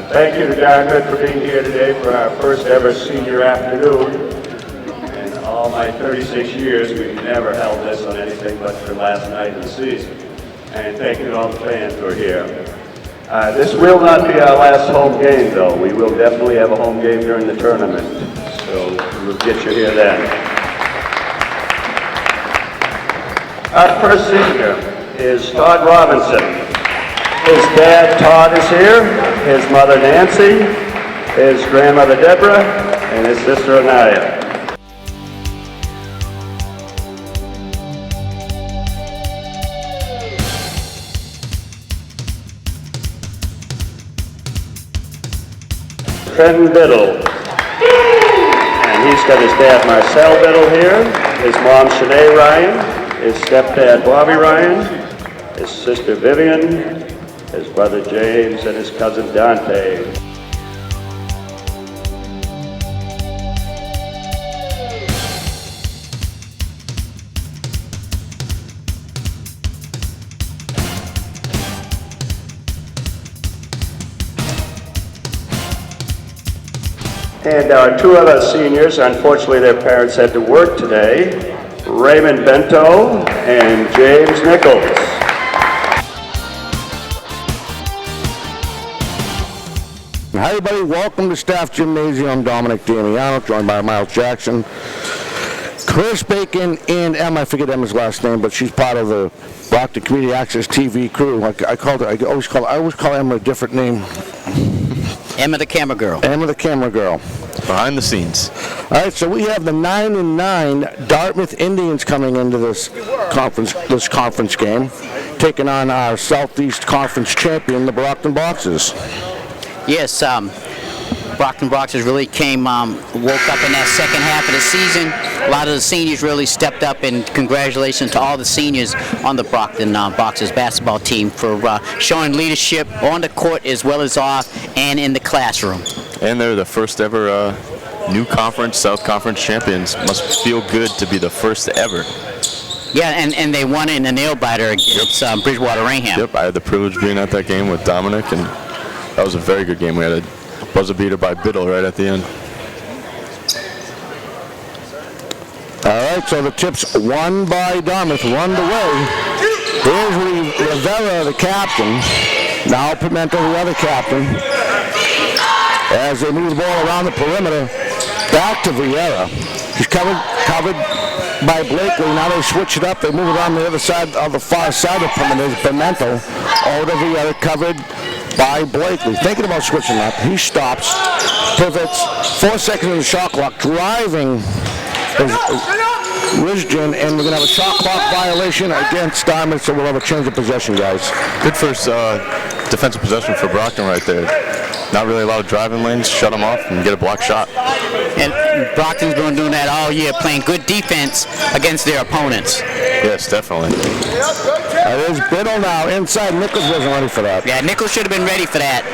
Thank you to Dartmouth for being here today for our first ever senior afternoon. In all my 36 years, we've never held this on anything but for last night of the season. And thank you to all the fans who are here. This will not be our last home game, though. We will definitely have a home game during the tournament. So we'll get you here then. Our first senior is Todd Robinson. His dad, Todd, is here, his mother, Nancy, his grandmother, Deborah, and his sister, Anaya. Trenton Biddle. And he's got his dad, Marcel Biddle, here, his mom, Shanae Ryan, his stepdad, Bobby Ryan, his sister, Vivian, his brother James, and his cousin Dante. And our two other seniors, unfortunately their parents had to work today, Raymond Bento and James Nichols. Hi everybody, welcome to Staff Gymnasium. I'm Dominic Damiano, joined by Miles Jackson, Chris Bacon, and Emma. I forget Emma's last name, but she's part of the Brockton Community Access TV crew. I always call Emma a different name. Emma the camera girl. Emma the camera girl. Behind the scenes. All right, so we have the 9-9 Dartmouth Indians coming into this conference game, taking on our Southeast Conference champion, the Brockton Boxers. Yes, Brockton Boxers really woke up in that second half of the season. A lot of the seniors really stepped up, and congratulations to all the seniors on the Brockton Boxers basketball team for showing leadership on the court as well as off and in the classroom. And they're the first ever new conference, South Conference champions. Must feel good to be the first ever. Yeah, and they won it in a nail-biter against Bridgewater Rainham. Yep, I had the privilege of being at that game with Dominic, and that was a very good game. We had a buzzer beater by Biddle right at the end. All right, so the tip's won by Dartmouth, one away. Here's Rivera, the captain. Now Pimento, the other captain. As they move the ball around the perimeter, back to Vieira. He's covered by Blakely. Now they switch it up. They move it on the other side, on the far side of Pimento. Pimento over to Vieira, covered by Blakely. Thinking about switching up, he stops, pivots, 4 seconds in the shot clock, driving Rizjan, and we're going to have a shot clock violation against Dartmouth, so we'll have a change of possession, guys. Good first defensive possession for Brockton right there. Not really a lot of driving lanes, shut them off and get a block shot. And Brockton's been doing that all year, playing good defense against their opponents. Yes, definitely. There's Biddle now inside. Nichols wasn't ready for that. Yeah, Nichols should have been ready for that.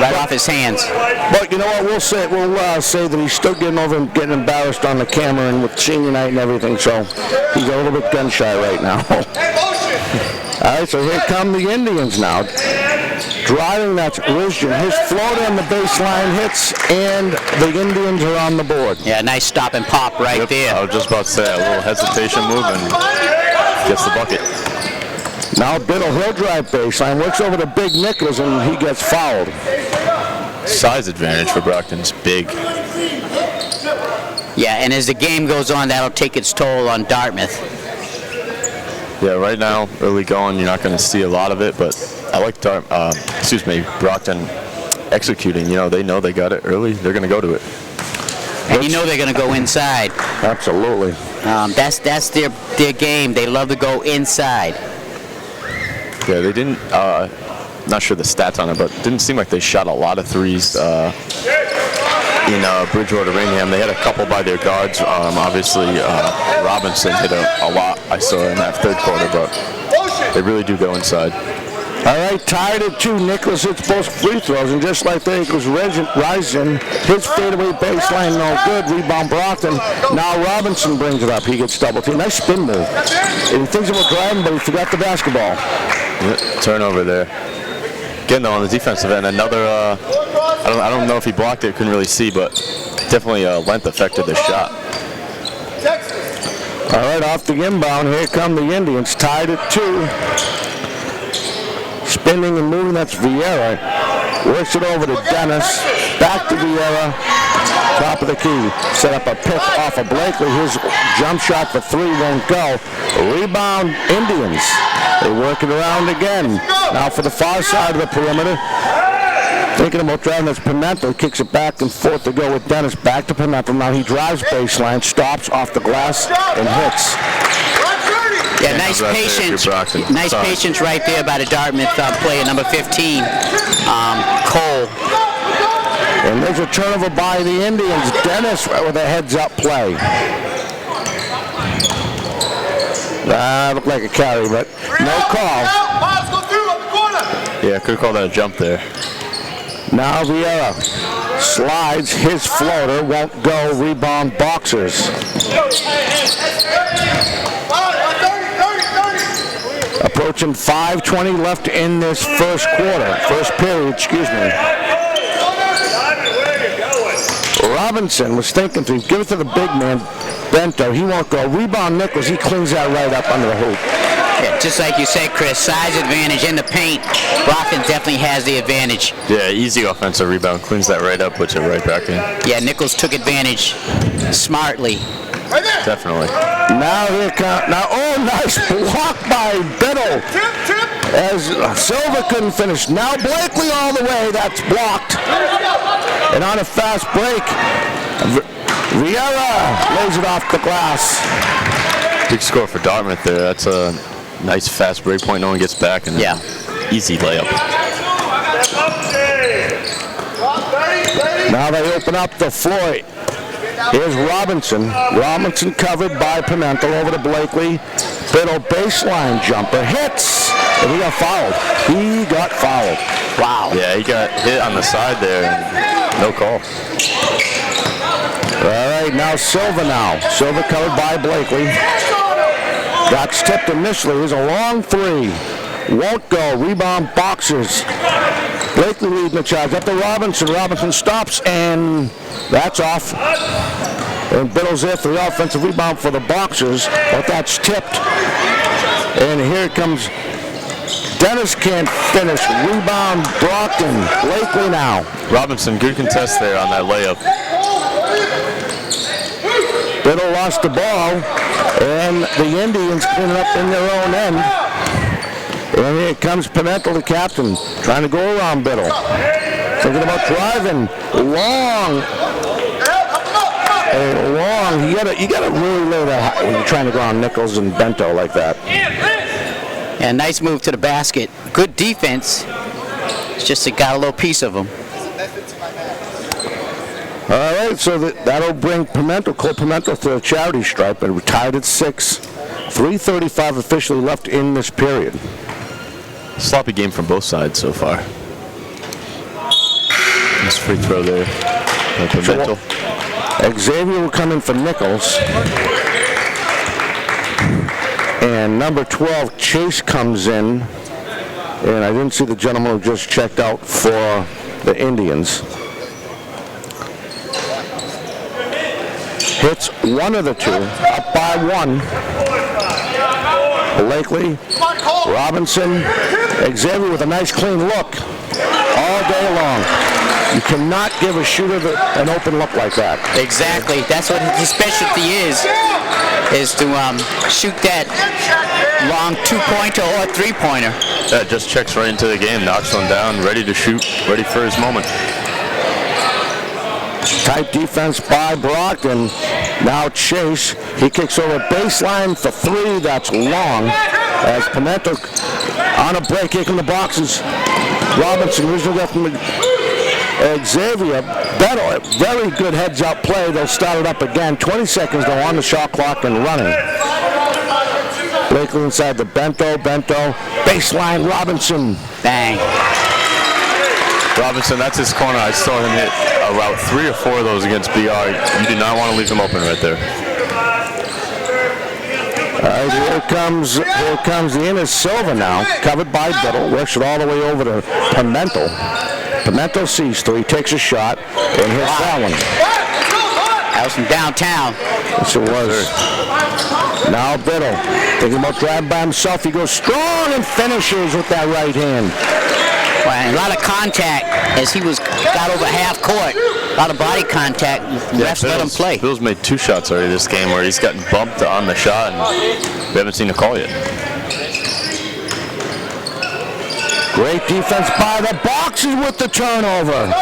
Right off his hands. But you know what? We'll say that he's still getting over and getting embarrassed on the camera and with senior night and everything, so he's a little bit gun shy right now. All right, so here come the Indians now. Driving, that's Rizjan. His floater on the baseline hits, and the Indians are on the board. Yeah, nice stop and pop right there. I was just about to say, a little hesitation move and gets the bucket. Now Biddle, he'll drive baseline, works over to Big Nichols, and he gets fouled. Size advantage for Brockton's big. Yeah, and as the game goes on, that'll take its toll on Dartmouth. Yeah, right now, early going, you're not going to see a lot of it, but I like Brockton executing. You know, they know they got it early. They're going to go to it. And you know they're going to go inside. Absolutely. That's their game. They love to go inside. Yeah, they didn't, not sure the stats on it, but it didn't seem like they shot a lot of threes in Bridgewater Rainham. They had a couple by their guards. Obviously, Robinson hit a lot, I saw in that third quarter, but they really do go inside. All right, tied at 2. Nichols hits both free throws, and just like that, it goes Rizjan. His fadeaway baseline, no good. Rebound Brockton. Now Robinson brings it up. He gets double teamed. Nice spin move. And he thinks about driving, but he forgot the basketball. Yeah, turnover there. Again, though, on the defensive end, another, I don't know if he blocked it, couldn't really see, but definitely length affected the shot. All right, off the inbound, here come the Indians, tied at 2. Spinning and moving, that's Vieira. Works it over to Dennis, back to Vieira, top of the key. Set up a pick off of Blakely. His jump shot for 3 won't go. Rebound, Indians. They work it around again. Now for the far side of the perimeter. Thinking about driving this Pimentel, kicks it back and forth to go with Dennis. Back to Pimentel. Now he drives baseline, stops off the glass, and hits. Yeah, nice patience. Nice patience right there by the Dartmouth player, number 15, Cole. And there's a turnover by the Indians. Dennis with a heads-up play. That looked like a carry, but no call. Yeah, could have called that a jump there. Now Vieira slides his floater, won't go. Rebound, Boxers. Approaching 5:20 left in this first period, excuse me. Robinson was thinking to give it to the big man, Bento. He won't go. Rebound, Nichols. He cleans that right up under the hoop. Yeah, just like you said, Chris, size advantage in the paint. Brockton definitely has the advantage. Yeah, easy offensive rebound. Cleans that right up, puts it right back in. Yeah, Nichols took advantage smartly. Definitely. Now here comes, oh, nice block by Biddle. As Silva couldn't finish. Now Blakely all the way, that's blocked. And on a fast break, Vieira lays it off the glass. Big score for Dartmouth there. That's a nice fast break point. No one gets back, and easy layup. Now they open up the floor. Here's Robinson. Robinson covered by Pimentel over to Blakely. Biddle baseline jumper hits. And he got fouled. He got fouled. Wow. Yeah, he got hit on the side there. And no call. All right, now Silva now. Silva covered by Blakely. That's tipped initially. Here's a long 3. Won't go. Rebound, Boxers. Blakely leading the charge. Up to Robinson. Robinson stops, and that's off. And Biddle's there for the offensive rebound for the Boxers, but that's tipped. And here comes Dennis, can't finish. Rebound, Brockton. Blakely now. Robinson, good contest there on that layup. Biddle lost the ball, and the Indians clean it up in their own end. And here comes Pimentel, the captain, trying to go around Biddle. Thinking about driving. Long. You gotta really lay that high when you're trying to go on Nichols and Bento like that. Yeah, nice move to the basket. Good defense. It's just it got a little piece of him. All right, so that'll bring Cole Pimentel to the charity stripe, and retired at 6. 3:35 officially left in this period. Sloppy game from both sides so far. Nice free throw there. Pimentel. Xavier will come in for Nichols. And number 12, Chase, comes in. And I didn't see the gentleman who just checked out for the Indians. Hits one of the two, up by 1. Blakely, Robinson, Xavier with a nice clean look all day long. You cannot give a shooter an open look like that. Exactly. That's what his specialty is to shoot that long 2-pointer or 3-pointer. That just checks right into the game, knocks one down, ready to shoot, ready for his moment. Tight defense by Brockton. Now Chase, he kicks over baseline for 3. That's long. As Pimentel on a break, here come the Boxers. Robinson, original left from Xavier. Better, very good heads-up play. They'll start it up again. 20 seconds though on the shot clock and running. Blakely inside the Bento, baseline, Robinson. Bang. Robinson, that's his corner. I saw him hit about 3 or 4 of those against BR. You do not want to leave him open right there. All right, here comes the inner silver now, covered by Biddle, works it all the way over to Pimento. Pimento sees three, takes a shot, and hits that one. That was from downtown. Yes, it was. Now Biddle, thinking about driving by himself, he goes strong and finishes with that right hand. Well, a lot of contact as he got over half court. A lot of body contact. Refs let him play. Bill's made 2 shots already this game where he's gotten bumped on the shot, and we haven't seen a call yet. Great defense by the Boxers with the turnover.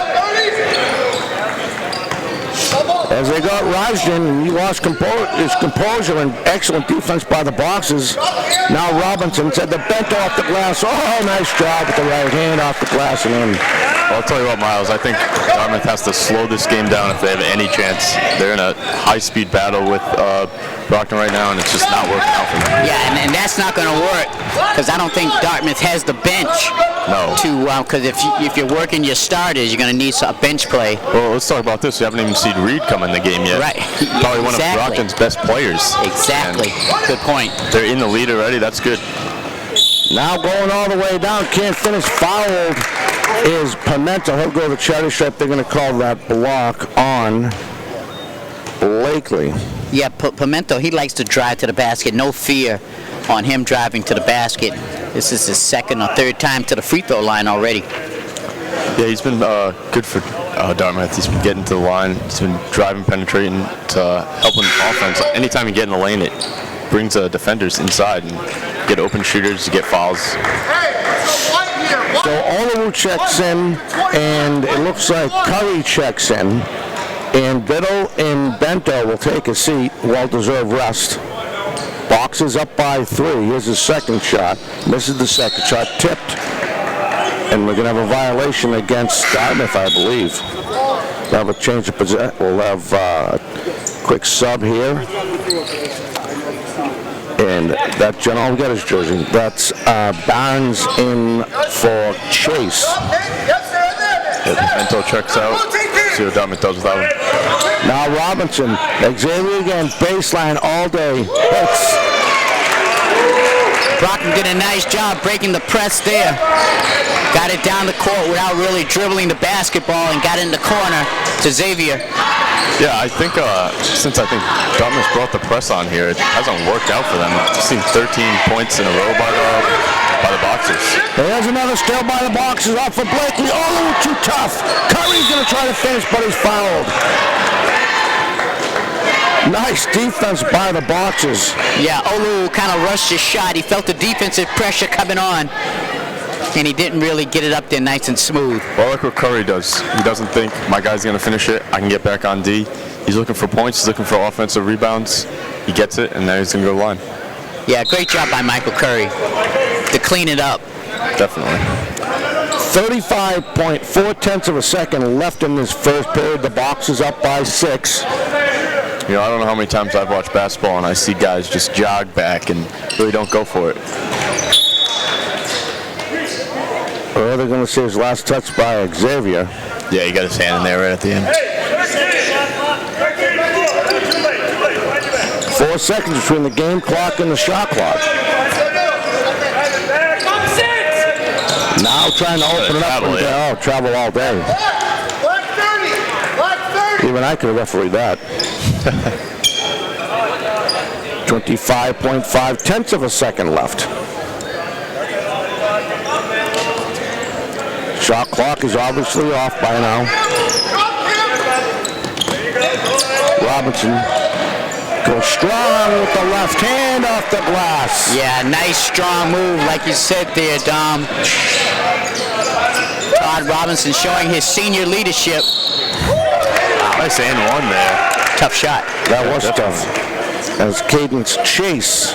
As they got Rajdan, and he lost his composure, and excellent defense by the Boxers. Now Robinson said the bent off the glass. Oh, nice job with the right hand off the glass and in. Well, I'll tell you what, Miles, I think Dartmouth has to slow this game down if they have any chance. They're in a high-speed battle with Brockton right now, and it's just not working out for them. Yeah, and that's not going to work because I don't think Dartmouth has the bench. No. Because if you're working your starters, you're going to need a bench play. Well, let's talk about this. We haven't even seen Reed come in the game yet. Right. Probably one of Brockton's best players. Exactly. Good point. They're in the lead already. That's good. Now going all the way down, can't finish. Fouled is Pimento. He'll go to the charity stripe. They're going to call that block on Blakely. Yeah, Pimento, he likes to drive to the basket. No fear on him driving to the basket. This is his second or third time to the free throw line already. Yeah, he's been good for Dartmouth. He's been getting to the line. He's been driving, penetrating to helping offense. Anytime you get in the lane, it brings defenders inside and get open shooters, to get fouls. So Olawu checks in, and it looks like Curry checks in. And Biddle and Bento will take a seat, well-deserved rest. Boxers up by 3. Here's his second shot. Misses the second shot, tipped. And we're going to have a violation against Dartmouth, I believe. We'll have a change of possession. We'll have a quick sub here. And that gentleman, we got his jersey. That's Barnes in for Chase. Bento checks out. See what Dartmouth does with that one. Now Robinson, Xavier again, baseline all day. Hits. Brockton did a nice job breaking the press there. Got it down the court without really dribbling the basketball and got in the corner to Xavier. Yeah, I think since Dartmouth brought the press on here, it hasn't worked out for them. I've seen 13 points in a row by the Boxers. There's another steal by the Boxers off for Blakely. Oh, too tough. Curry's going to try to finish, but he's fouled. Nice defense by the Boxers. Yeah, Olu kind of rushed his shot. He felt the defensive pressure coming on, and he didn't really get it up there nice and smooth. Well, look what Curry does. He doesn't think my guy's going to finish it. I can get back on D. He's looking for points. He's looking for offensive rebounds. He gets it, and now he's going to go to the line. Yeah, great job by Michael Curry to clean it up. Definitely. 35.4 of a second left in this first period. The Boxers up by 6. You know, I don't know how many times I've watched basketball and I see guys just jog back and really don't go for it. Well, they're going to see his last touch by Xavier. Yeah, he got his hand in there right at the end. 4 seconds between the game clock and the shot clock. Now trying to open it up. Travel all day. Even I could have refereed that. 25.5 of a second left. Shot clock is obviously off by now. Robinson goes strong with the left hand off the glass. Yeah, nice strong move like you said there, Dom. Todd Robinson showing his senior leadership. Nice and one there. Tough shot. That was tough. As Cadence Chase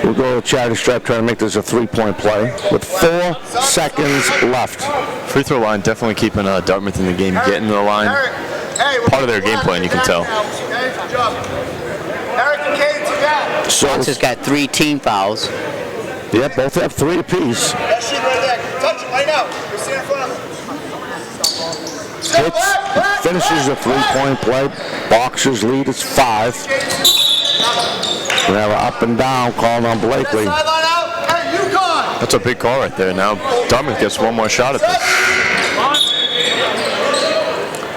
will go to charity stripe trying to make this a 3-point play with 4 seconds left. Free throw line definitely keeping Dartmouth in the game, getting to the line. Part of their game plan, you can tell. So Boxers got 3 team fouls. yeah, both have 3 apiece. That shit right there. Touch it right now. You're standing in front of him. Hits, finishes a 3-point play. Boxers lead is 5. We have an up and down calling on Blakely. Sideline out. Hey, UConn. That's a big call right there. Now Dartmouth gets one more shot at this.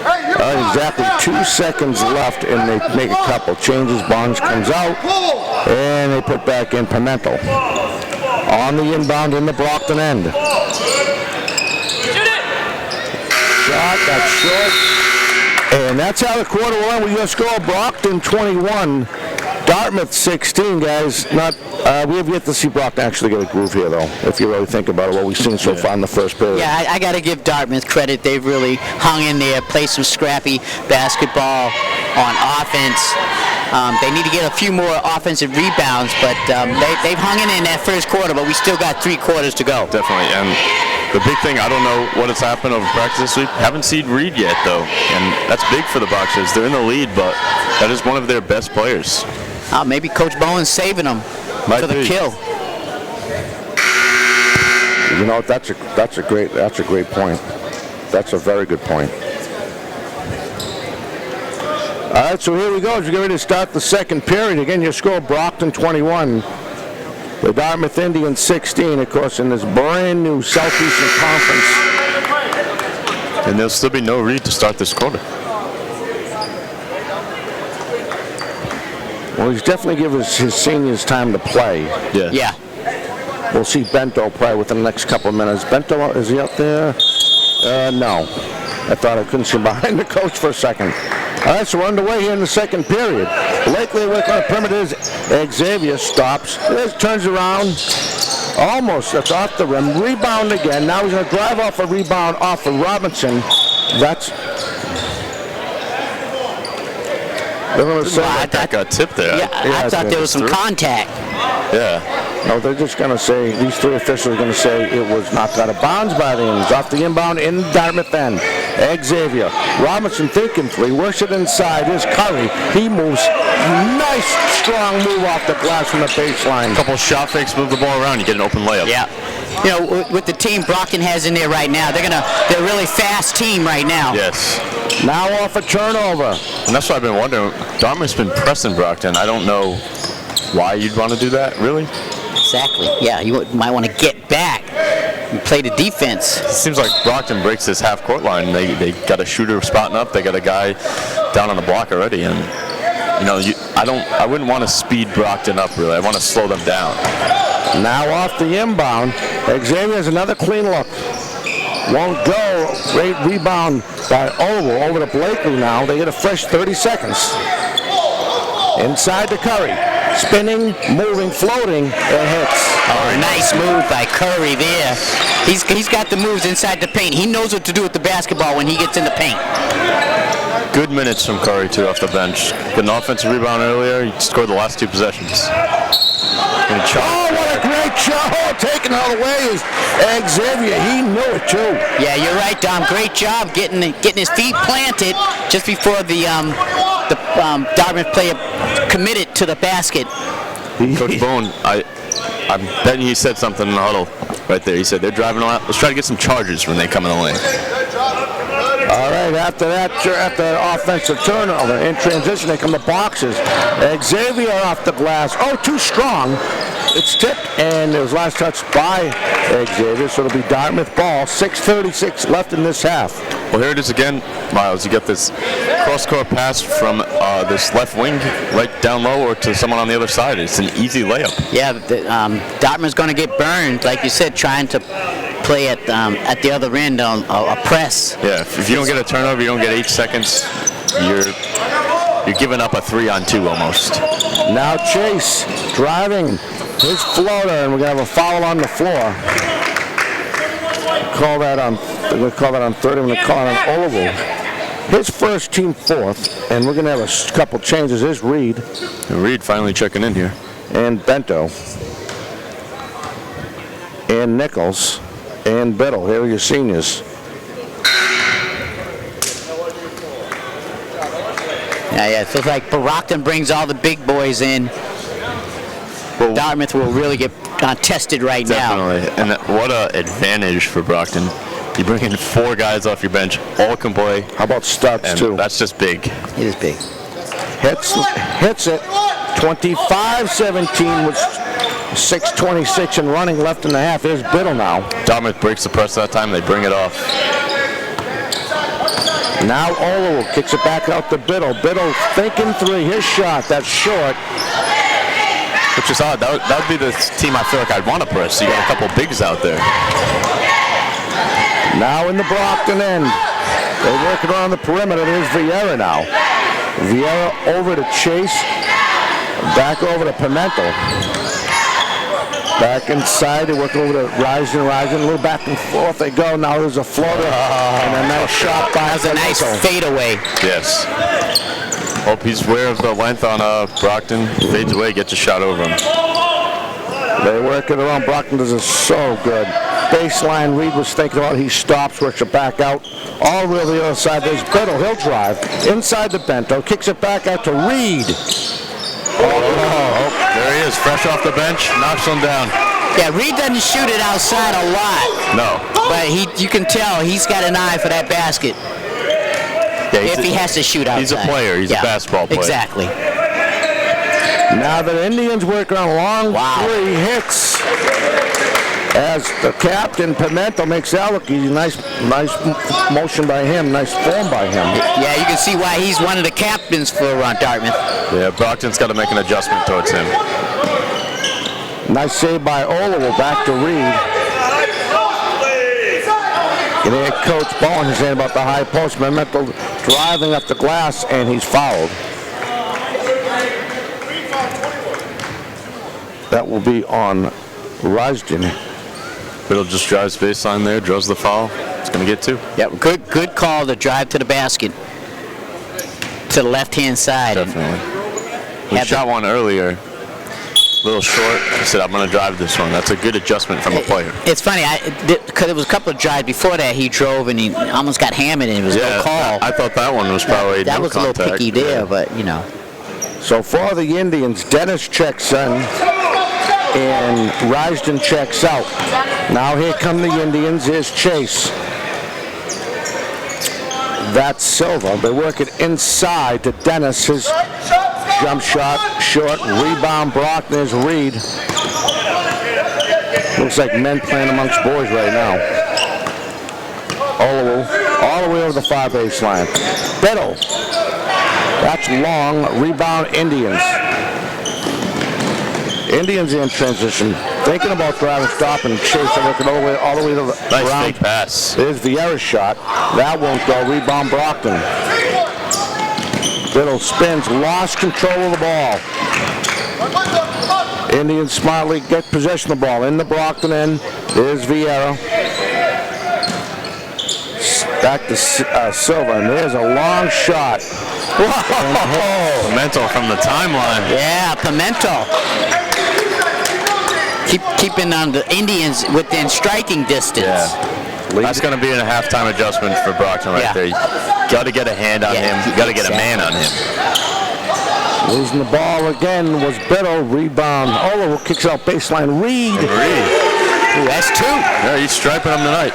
Hey, UConn. Exactly 2 seconds left, and they make a couple changes. Barnes comes out, and they put back in Pimentel. On the inbound in the Brockton end. Shot, that's short. And that's how the quarter will end. We just score Brockton 21, Dartmouth 16, guys. We have yet to see Brockton actually get a groove here, though, if you really think about it, what we've seen so far in the first period. Yeah, I got to give Dartmouth credit. They've really hung in there, played some scrappy basketball on offense. They need to get a few more offensive rebounds, but they've hung in that first quarter, but we still got 3 quarters to go. Definitely. And the big thing, I don't know what has happened over practice this week. Haven't seen Reed yet, though, and that's big for the Boxers. They're in the lead, but that is one of their best players. Maybe Coach Bowen's saving them for the kill. You know, that's a great point. That's a very good point. All right, so here we go. As we get ready to start the second period, again, your score: Brockton 21, the Dartmouth Indians 16. Of course, in this brand new Southeastern Conference. And there'll still be no Reed to start this quarter. Well, he's definitely given his seniors time to play. Yeah. We'll see Bento play within the next couple of minutes. Bento, is he up there? No. I thought I couldn't see behind the coach for a second. All right, so we're underway here in the second period. Blakely with on the perimeter is Xavier, stops, turns around, almost, that's off the rim, rebound again. Now he's going to drive off a rebound off of Robinson. That's... I thought got tipped there. Yeah, I thought there was some contact. Yeah. No, they're just going to say, these 3 officials are going to say it was knocked out of bounds by the Indians. Off the inbound in Dartmouth end. Xavier. Robinson thinking 3. Works it inside. Here's Curry. He moves. Nice, strong move off the glass from the baseline. A couple shot fakes, move the ball around, you get an open layup. Yeah. You know, with the team Brockton has in there right now, they're a really fast team right now. Yes. Now off a turnover. And that's what I've been wondering. Dartmouth's been pressing Brockton. I don't know why you'd want to do that, really. Exactly. Yeah, you might want to get back and play the defense. It seems like Brockton breaks this half-court line. They got a shooter spotting up. They got a guy down on the block already. And, you know, I wouldn't want to speed Brockton up, really. I want to slow them down. Now off the inbound. Xavier has another clean look. Won't go. Great rebound by Oval over to Blakely now. They get a fresh 30 seconds. Inside to Curry. Spinning, moving, floating, and hits. Oh, nice move by Curry there. He's got the moves inside the paint. He knows what to do with the basketball when he gets in the paint. Good minutes from Curry, too, off the bench. Got an offensive rebound earlier. He scored the last 2 possessions. Oh, what a great shot. Taken all the way is Xavier. He knew it, too. Yeah, you're right, Dom. Great job getting his feet planted just before the Dartmouth player committed to the basket. Coach Bone, I'm betting he said something in the huddle right there. He said, they're driving around. Let's try to get some charges when they come in the lane. All right, after offensive turnover, in transition, they come the Boxers. Xavier off the glass. Oh, too strong. It's tipped, and it was last touch by Xavier, so it'll be Dartmouth ball. 6:36 left in this half. Well, here it is again, Miles. You get this cross-court pass from this left wing right down low or to someone on the other side. It's an easy layup. Yeah, Dartmouth's going to get burned, like you said, trying to play at the other end on a press. Yeah, if you don't get a turnover, you don't get 8 seconds, you're giving up a 3-on-2 almost. Now Chase driving his floater, and we're going to have a foul on the floor. We're going to call that on third, and we're going to call it on Oval. His first, team fourth, and we're going to have a couple changes. Here's Reed. Reed finally checking in here. And Bento. And Nichols. And Biddle. Here are your seniors. Yeah, it feels like Brockton brings all the big boys in. Well, Dartmouth will really get tested right now. Definitely, and what an advantage for Brockton. You bring in 4 guys off your bench, all can play. How about Stubbs, and too? That's just big. It is big. Hits it. 25-17 with 6:26 and running left in the half. Here's Biddle now. Dartmouth breaks the press that time. They bring it off. Now Olo kicks it back out to Biddle. Biddle thinking three. His shot. That's short. Which is odd. That would be the team I feel like I'd want to press. You got a couple bigs out there. Now in the Brockton end. They're working around the perimeter. There's Vieira now. Vieira over to Chase. Back over to Pimento. Back inside. They're working over to Rising. A little back and forth they go. Now there's a floater. And a nice shot by That was a nice fadeaway. Yes. Hope he's aware of the length on Brockton. Fades away, gets a shot over him. They work it around. Brockton does it so good. Baseline, Reed was thinking about. He stops, works it back out. All the way to the other side. There's Biddle. He'll drive. Inside the Bento. Kicks it back out to Reed. Oh, there he is, fresh off the bench. Knocks him down. Yeah, Reed doesn't shoot it outside a lot. No. But you can tell he's got an eye for that basket. Yeah, If he has to shoot outside. He's a player. He's a basketball player. Exactly. Now the Indians work on a long three hits. As the captain, Pimento, makes that look easy. Nice motion by him. Nice form by him. Yeah, you can see why he's one of the captains for Dartmouth. Yeah, Brockton's got to make an adjustment towards him. Nice save by Oliver. Back to Reed. And then Coach Bowen is saying about the high post. Pimento driving up the glass, and he's fouled. That will be on Risden. Biddle just drives baseline there, draws the foul. It's going to get two. Yep, good call to drive to the basket. To the left-hand side. Definitely. We shot one earlier. A little short. He said, I'm going to drive this one. That's a good adjustment from a player. It's funny, because there was a couple of drives before that he drove and he almost got hammered and it was no call. I thought that one was probably that no was contact. a little picky there, but you know. So for the Indians, Dennis checks in and Risden checks out. Now here come the Indians. Here's Chase. That's Silva. They work it inside to Dennis. His jump shot short. Rebound Brockton is Reed. Looks like men playing amongst boys right now. All the way over the far baseline. Biddle. That's long. Rebound Indians. Indians in transition. Thinking about driving, stopping, and Chase. They're looking all the way to the Nice ground. fake pass. There's Vieira's shot. That won't go. Rebound Brockton. Biddle spins. Lost control of the ball. Indians smartly get possession of the ball. In the Brockton end. There's Vieira. Back to Silva. And there's a long shot. Whoa! Pimento from the timeline. Yeah, Pimento. Keeping on the Indians within striking distance. Yeah. That's going to be a halftime adjustment for Brockton right there. You got to get a hand on him. You got to get a man on him. Losing the ball again was Biddle. Rebound. Oliver kicks out baseline. Reed. Ooh, that's two. Yeah, he's striping him tonight.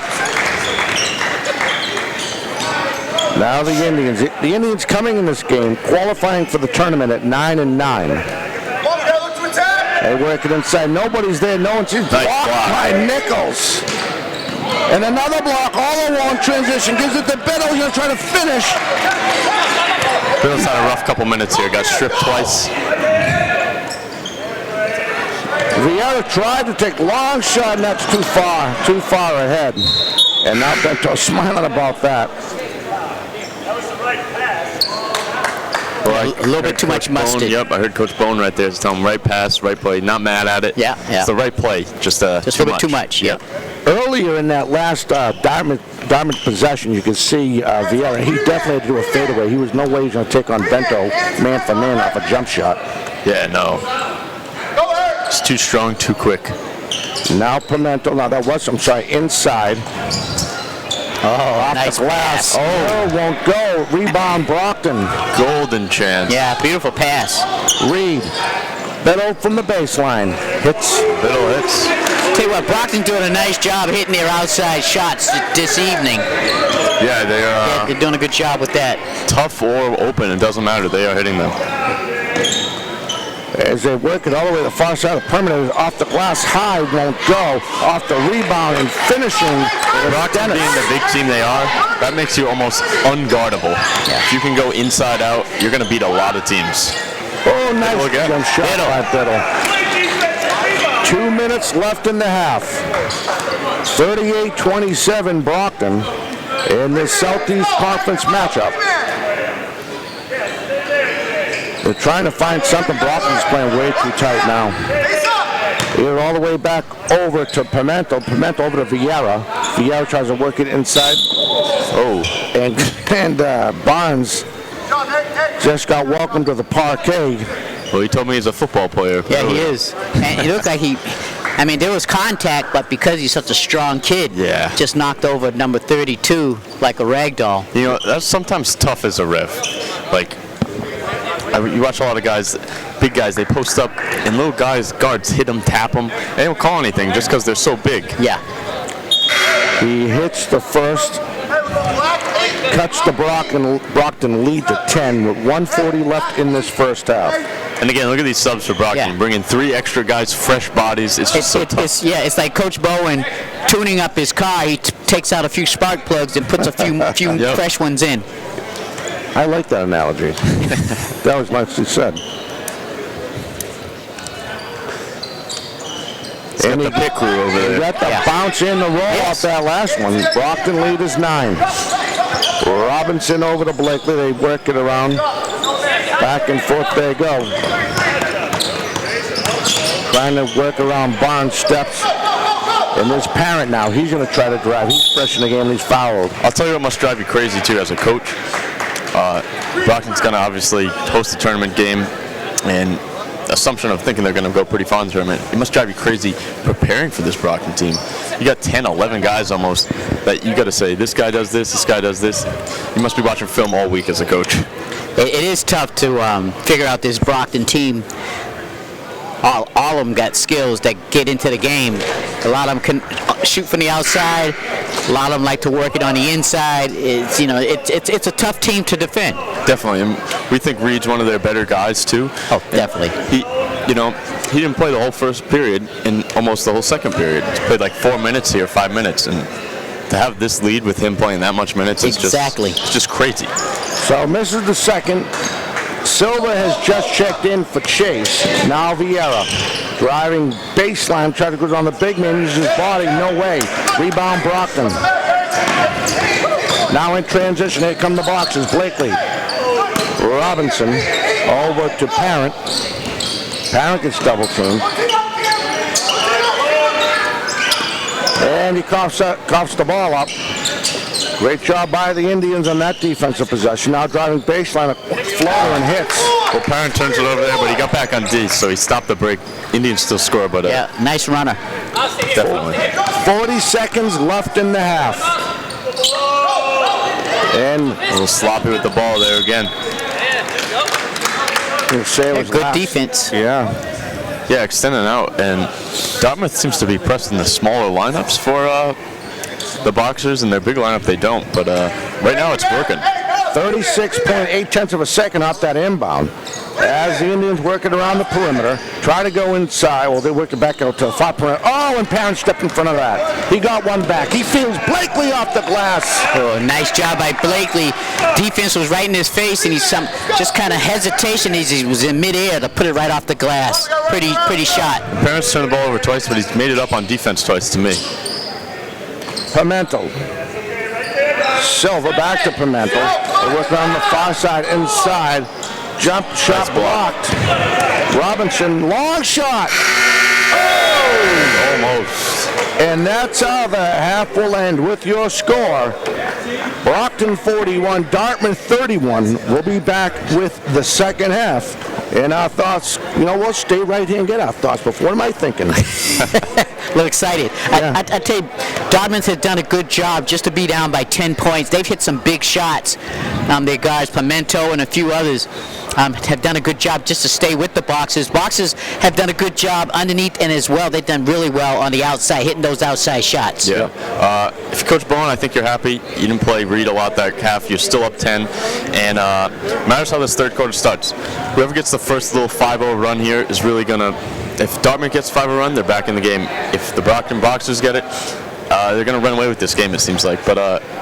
Now the Indians coming in this game, qualifying for the tournament at 9-9. They work it inside. Nobody's there. No one's in. Nice Blocked block. by Nichols. And another block. All along transition. Gives it to Biddle. He's going to try to finish. Biddle's had a rough couple minutes here. Got stripped twice. Vieira tried to take long shot, and that's too far ahead. And now Bento smiling about that. A little bit too much mustard. Yep, I heard Coach Bone right there telling him right pass, right play. Not mad at it. Yeah. It's the right play. Just a little bit too much. Yeah. Earlier in that last Dartmouth possession, you could see Vieira. He definitely had to do a fadeaway. He was no way he's going to take on Bento man for man off a jump shot. Yeah, no. It's too strong, too quick. Now Pimento. Now that was, inside. Off nice the glass. pass. Won't go. Rebound Brockton. Golden chance. Yeah, beautiful pass. Reed. Biddle from the baseline. Hits. Biddle hits. Tell you what, Brockton's doing a nice job hitting their outside shots this evening. Yeah, They're doing a good job with that. Tough or open, it doesn't matter. They are hitting them. as they work it all the way to the far side of the perimeter. Off the glass, high, won't go. Off the rebound and finishing. Brockton being the big team they are, that makes you almost unguardable. If you can go inside out, you're going to beat a lot of teams. Oh, nice jump shot by Biddle. 2 minutes left in the half. 38-27 Brockton in the Southeast Conference matchup. They're trying to find something. Brockton's playing way too tight now. Here all the way back over to Pimento. Pimento over to Vieira. Vieira tries to work it inside. Oh, and Barnes just got welcomed to the parquet. Well, he told me he's a football player. Yeah, he is. And it looked like there was contact, but because he's such a strong kid, just knocked over number 32 like a rag doll. You know, that's sometimes tough as a ref. Like, you watch a lot of guys, big guys, they post up, and little guys, guards hit them, tap them. They don't call anything just because they're so big. Yeah. He hits the first, cuts the Brockton lead to 10 with 1:40 left in this first half. And again, look at these subs for Brockton. Yeah. Bringing 3 extra guys, fresh bodies. It's just so tough. It's like Coach Bowen tuning up his car. He takes out a few spark plugs and puts a few fresh ones in. I like that analogy. That was nicely said. And the pick crew over there. He got the bounce in the roll off that last one. Brockton lead is 9. Robinson over to Blakely. They work it around. Back and forth they go. Trying to work around Barnes steps. And there's Parent now. He's going to try to drive. He's fresh in the game. He's fouled. I'll tell you what must drive you crazy, too, as a coach. Brockton's going to obviously host a tournament game, and assumption of thinking they're going to go pretty far in the tournament. It must drive you crazy preparing for this Brockton team. You got 10, 11 guys almost that you got to say, this guy does this guy does this. You must be watching film all week as a coach. It is tough to figure out this Brockton team. All of them got skills that get into the game. A lot of them can shoot from the outside. A lot of them like to work it on the inside. It's a tough team to defend. Definitely, and we think Reed's one of their better guys too. Oh, definitely. He didn't play the whole first period and almost the whole second period. He played like 4 minutes here, 5 minutes, and to have this lead with him playing that much minutes is just crazy. So misses the second. Silva has just checked in for Chase. Now Vieira driving baseline, trying to go on the big man, uses his body, no way. Rebound Brockton. Now in transition, here come the boxes. Blakely, Robinson, over to Parent. Parent gets double teamed. And he coughs the ball up. Great job by the Indians on that defensive possession. Now driving baseline, a floater and hits. Well, Parent turns it over there, but he got back on D, so he stopped the break. Indians still score, but nice runner. Definitely. 40 seconds left in the half. And a little sloppy with the ball there again. Good defense. Yeah, extending out, and Dartmouth seems to be pressing the smaller lineups for the Boxers, and their big lineup they don't, but right now it's working. 36.8 of a second off that inbound. As the Indians work it around the perimeter, try to go inside. Well, they work it back out to the far perimeter. Oh, and Parent stepped in front of that. He got one back. He feels Blakely off the glass. Oh, nice job by Blakely. Defense was right in his face, and he's just kind of hesitation. He was in midair to put it right off the glass. Pretty shot. Parent's turned the ball over twice, but he's made it up on defense twice to me. Pimento. Silva back to Pimento. They work on the far side inside. Jump shot blocked. Robinson, long shot. Oh! Almost. And that's how the half will end with your score. Brockton 41, Dartmouth 31. We'll be back with the second half. And our thoughts, we'll stay right here and get our thoughts. But what am I thinking? A little excited. Yeah. I tell you, Dartmouth has done a good job just to be down by 10 points. They've hit some big shots. Their guys, Pimento and a few others. have done a good job just to stay with the Boxers. Boxers have done a good job underneath, and as well, they've done really well on the outside, hitting those outside shots. Yeah. If Coach Bowen, I think you're happy. You didn't play Reed a lot that half. You're still up 10, and matters how this third quarter starts. Whoever gets the first little 5-0 run here is really gonna. If Dartmouth gets 5-0 run, they're back in the game. If the Brockton Boxers get it, they're going to run away with this game, it seems like. But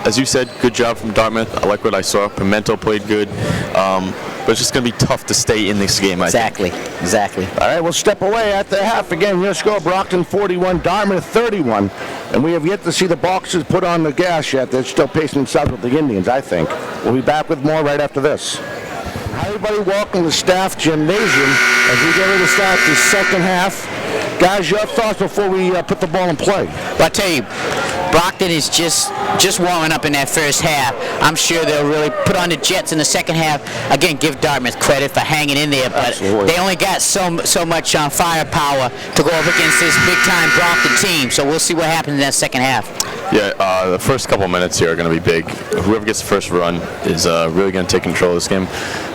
as you said, good job from Dartmouth. I like what I saw. Pimento played good. But it's just going to be tough to stay in this game, I think. Exactly. All right, we'll step away at the half. Again, your score, Brockton 41, Dartmouth 31. And we have yet to see the Boxers put on the gas yet. They're still pacing themselves with the Indians, I think. We'll be back with more right after this. Hi, everybody. Welcome to Staff Gymnasium as we get ready to start the second half. Guys, your thoughts before we put the ball in play? Well, I tell you, Brockton is just warming up in that first half. I'm sure they'll really put on the Jets in the second half. Again, give Dartmouth credit for hanging in there, but Absolutely. they only got so much firepower to go up against this big-time Brockton team. So we'll see what happens in that second half. Yeah, the first couple minutes here are going to be big. Whoever gets the first run is really going to take control of this game.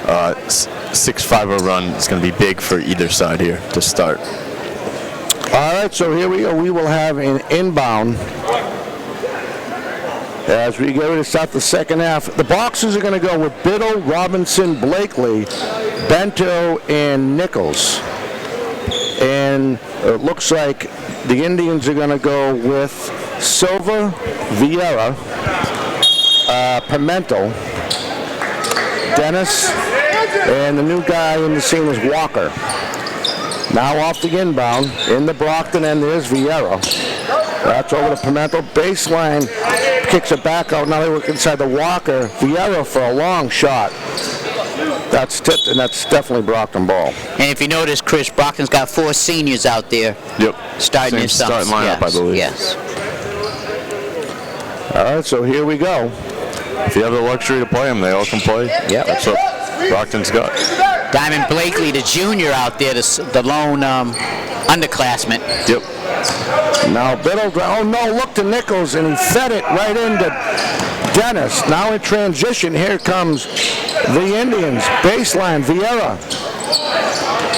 6-5-0 run is going to be big for either side here to start. All right, so here we go. We will have an inbound as we get ready to start the second half. The Boxers are going to go with Biddle, Robinson, Blakely, Bento, and Nichols. And it looks like the Indians are going to go with Silva, Vieira, Pimento, Dennis, and the new guy in the scene is Walker. Now off the inbound in the Brockton end, there's Vieira. That's over to Pimento. Baseline kicks it back out. Now they look inside the Walker. Vieira for a long shot. That's tipped, and that's definitely Brockton ball. And if you notice, Chris, Brockton's got 4 seniors out there. Yep. Starting Same his sums. starting lineup, I believe. Yes. All right, so here we go. If you have the luxury to play them, they all can play. Yep. That's what Brockton's got. Diamond Blakely, the junior out there, the lone underclassman. Yep. Now Biddle, oh no, look to Nichols, and he fed it right into Dennis. Now in transition, here comes the Indians. Baseline, Vieira.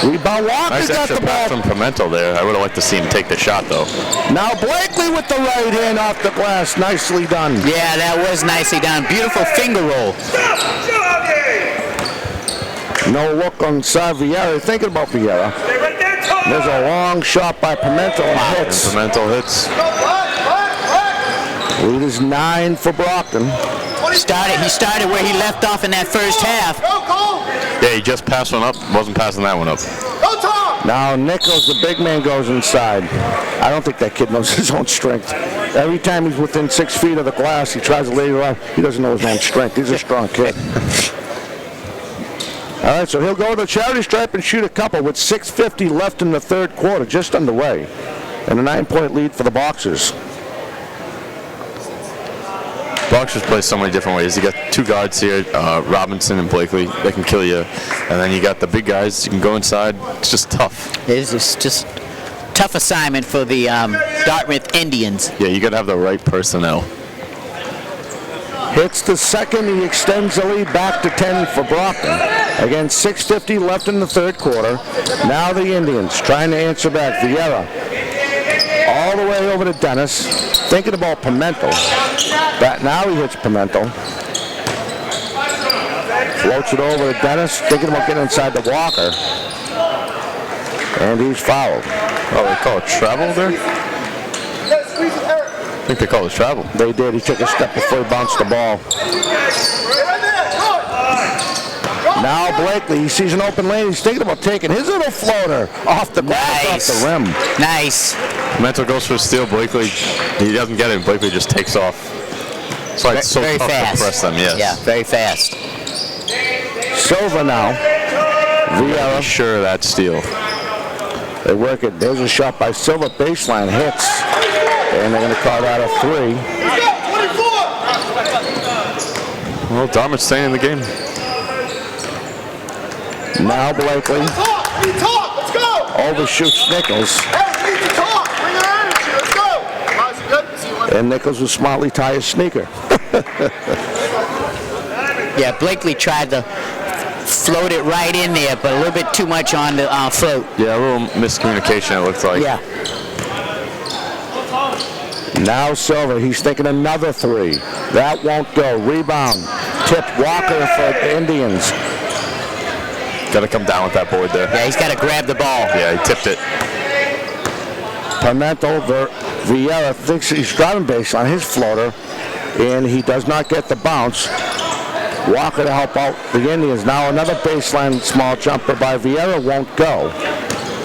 Rebound, Walker's Nice got extra the pass ball. from Pimento there. I would have liked to see him take the shot, though. Now Blakely with the right hand off the glass. Nicely done. Yeah, that was nicely done. Beautiful finger roll. No look on side Vieira. Thinking about Vieira. There's a long shot by Pimento and hits. And Pimento hits. Lead is 9 for Brockton. He started where he left off in that first half. Yeah, he just passed one up. Wasn't passing that one up. Now Nichols, the big man, goes inside. I don't think that kid knows his own strength. Every time he's within 6 feet of the glass, he tries to lay it around. He doesn't know his own strength. He's a strong kid. All right, so he'll go to the charity stripe and shoot a couple with 6:50 left in the third quarter, just underway. And a 9-point lead for the Boxers. Boxers play so many different ways. You got 2 guards here, Robinson and Blakely. They can kill you. And then you got the big guys. You can go inside. It's just tough. It's just tough assignment for the Dartmouth Indians. Yeah, you got to have the right personnel. Hits the second. He extends the lead back to 10 for Brockton. Again, 6:50 left in the third quarter. Now the Indians trying to answer back. Vieira all the way over to Dennis. Thinking about Pimento. But now he hits Pimento. Floats it over to Dennis. Thinking about getting inside the Walker. And he's fouled. Oh, they call it travel there? I think they call it travel. They did. He took a step before he bounced the ball. Now Blakely, he sees an open lane. He's thinking about taking his little floater off the glass, Nice. off the rim. Nice. Pimento goes for a steal. Blakely, he doesn't get it. Blakely just takes off. That's why it's so Very tough fast. to press them, yes. Yeah, very fast. Silva now. Vieira. Sure of that steal. They work it. There's a shot by Silva. Baseline hits. And they're going to call that a 3. Well, Dartmouth's staying in the game. Now Blakely Let's go! overshoots Nichols. Hey, we need to talk. Bring your energy. Let's go. How's it good? See you later. And Nichols will smartly tie his sneaker. Yeah, Blakely tried to floated right in there, but a little bit too much on the float. Yeah, a little miscommunication, it looked like. Yeah. Now Silver, he's thinking another three. That won't go. Rebound. Tipped Walker for the Indians. Got to come down with that board there. Yeah, he's got to grab the ball. Yeah, he tipped it. Pimento Vieira thinks he's driving base on his floater, and he does not get the bounce. Walker to help out the Indians. Now another baseline small jumper by Vieira won't go.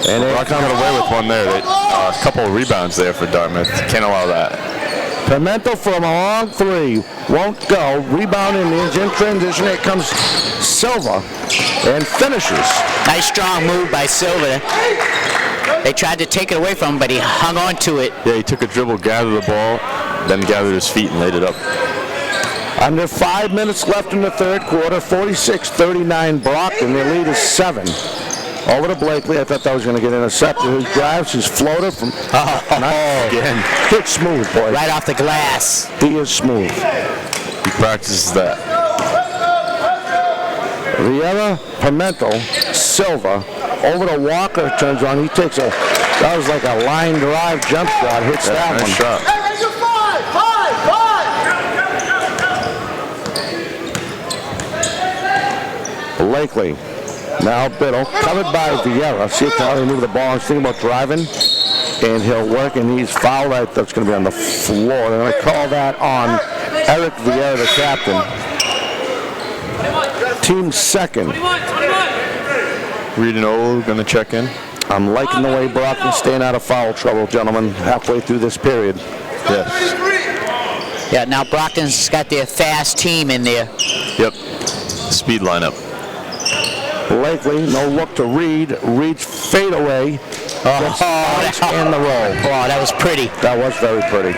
And Brock got away with one there. A couple of rebounds there for Dartmouth. Can't allow that. Pimento from a long three won't go. Rebound Indians in transition. Here comes Silva and finishes. Nice strong move by Silva. They tried to take it away from him, but he hung on to it. Yeah, he took a dribble, gathered the ball, then gathered his feet and laid it up. Under 5 minutes left in the third quarter, 46-39 Brockton. Their lead is 7. Over to Blakely. I thought that was going to get intercepted. He drives his floater from... Again. Good smooth, boy. Right off the glass. He is smooth. He practices that. Vieira, Pimento, Silva, over to Walker, turns on. He takes a... That was like a line drive jump shot. Hits that Nice one. shot. Hey, raise your five! Blakely. Now Biddle, covered by Vieira. See how he moved the ball. He's thinking about driving, and he'll work, and he's fouled. That's going to be on the floor. They're going to call that on Eric Vieira, the captain. Team second. Reed and Olu going to check in. I'm liking the way Brockton's staying out of foul trouble, gentlemen, halfway through this period. Yes. Yeah, now Brockton's got their fast team in there. Yep. Speed lineup. Blakely, no look to Reed. Reed's fadeaway. And the roll. Oh, that was pretty. That was very pretty.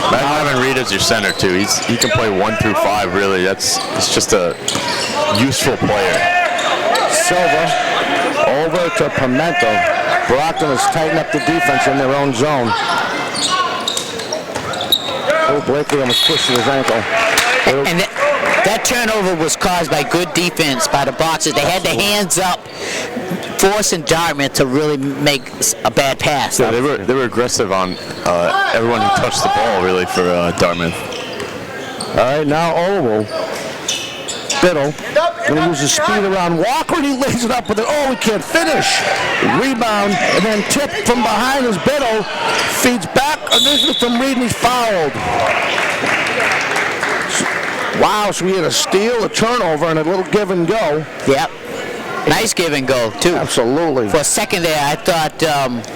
Imagine having Reed as your center too. He can play 1 through 5 really. It's just a useful player. Silva over to Pimento. Brockton has tightened up the defense in their own zone. Oh, Blakely almost pushed his ankle. And that turnover was caused by good defense by the Boxers. They had their hands up, forcing Dartmouth to really make a bad pass. Yeah, they were aggressive on everyone who touched the ball really for Dartmouth. All right, now Olu. Biddle going to use his speed around Walker, and he lays it up with it. Oh, he can't finish. Rebound, and then tip from behind as Biddle feeds back initially from Reed, and he's fouled. Wow, so we had a steal, a turnover, and a little give and go. Yep. Nice give and go, too. Absolutely. For a second there, I thought...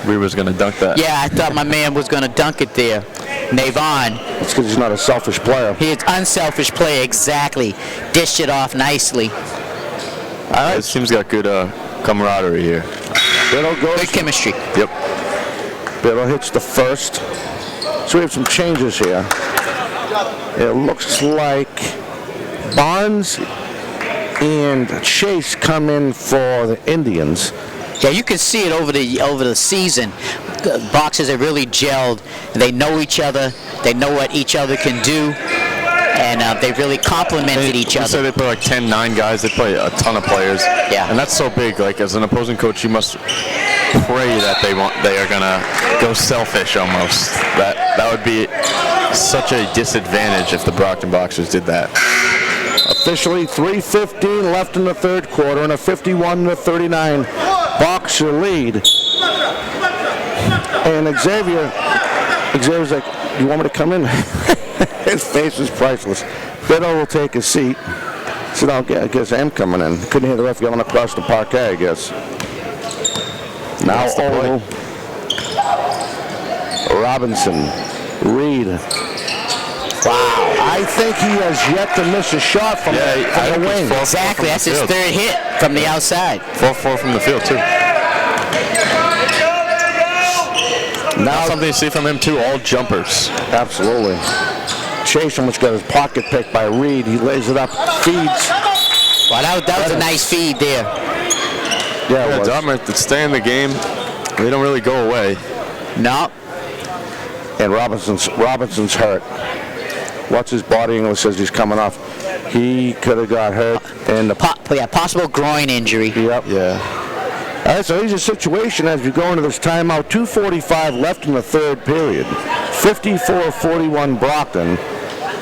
Reed was going to dunk that. Yeah, I thought my man was going to dunk it there. Navon. It's because he's not a selfish player. He is unselfish play, exactly. Dished it off nicely. All right. This team's got good camaraderie here. Biddle goes. Good chemistry. Yep. Biddle hits the first. So we have some changes here. It looks like Barnes and Chase come in for the Indians. Yeah, you can see it over the season. The Boxers have really gelled. They know each other. They know what each other can do. And they really complemented each So other. they play like 10-9 guys. They play a ton of players. Yeah. And that's so big. Like as an opposing coach, you must pray that they are gonna go selfish almost. That would be such a disadvantage if the Brockton Boxers did that. Officially 3:15 left in the third quarter and a 51-39 Boxer lead. And Xavier's like, you want me to come in? His face was priceless. Biddle will take a seat. He said, I guess I'm coming in. Couldn't hear the ref yelling across the parquet, I guess. Now Olu, Robinson, Reed. Wow. I think he has yet to miss a shot from the wing. Exactly. That's his third hit from the outside. 4-4 from the field too. Now something you see from him too, all jumpers. Absolutely. Chase almost got his pocket picked by Reed. He lays it up, feeds. Well, that was a nice feed there. Yeah, it was. Dartmouth that stay in the game. They don't really go away. No. And Robinson's hurt. Watch his body English says he's coming off. he could have got hurt. And Possible groin injury. Yep. Yeah. All right, so here's a situation as we go into this timeout. 2:45 left in the third period. 54-41 Brockton.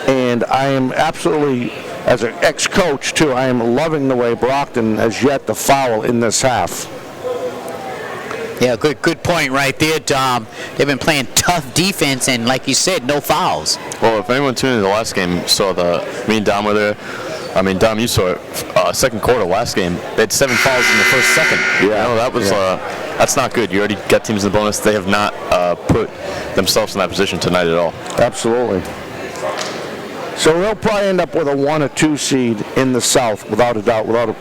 And I am absolutely, as an ex-coach too, I am loving the way Brockton has yet to foul in this half. Yeah, good point right there, Dom. They've been playing tough defense, and like you said, no fouls. Well, if anyone tuned in the last game, saw me and Dom were there. I mean, Dom, you saw it. Second quarter last game, they had 7 fouls in the first second. Yeah. You know, that was that's not good. You already got teams in the bonus. They have not put themselves in that position tonight at all. Absolutely. So they'll probably end up with a 1 or 2 seed in the South, without a doubt, without a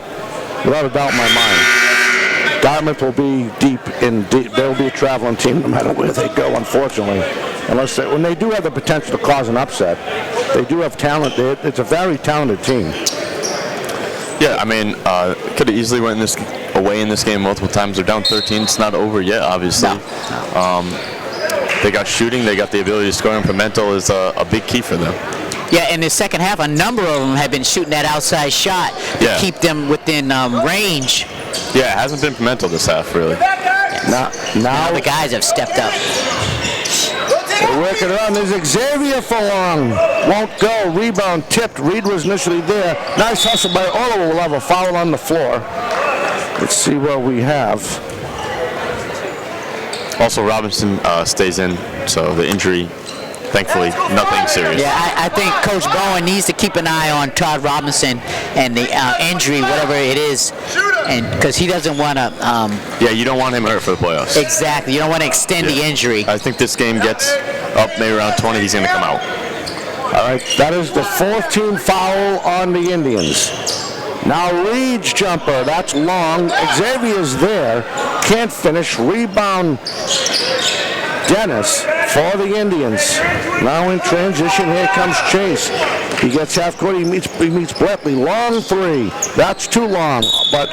doubt in my mind. Dartmouth will be deep. They'll be a traveling team no matter where they go, unfortunately. When they do have the potential to cause an upset, they do have talent. It's a very talented team. Yeah, I mean, could have easily went away in this game multiple times. They're down 13. It's not over yet, obviously. No. They got shooting. They got the ability to score, and Pimentel is a big key for them. Yeah, in the second half, a number of them have been shooting that outside shot to keep them within range. Yeah, it hasn't been Pimentel this half, really. Now the guys have stepped up. They're working it on. There's Xavier for long. Won't go. Rebound tipped. Reed was initially there. Nice hustle by Oliver. Will have a foul on the floor. Let's see what we have. Also, Robinson stays in, so the injury, thankfully, nothing serious. Yeah, I think Coach Bowen needs to keep an eye on Todd Robinson and the injury, whatever it is, and because he doesn't want to. Yeah, you don't want him hurt for the playoffs. Exactly, you don't want to extend the injury. I think this game gets up maybe around 20. He's going to come out. All right, that is the 4th team foul on the Indians. Now Reed's jumper, that's long. Xavier's there, can't finish. Rebound Dennis for the Indians. Now in transition, here comes Chase. He gets half court, he meets Blepley. Long 3, that's too long. But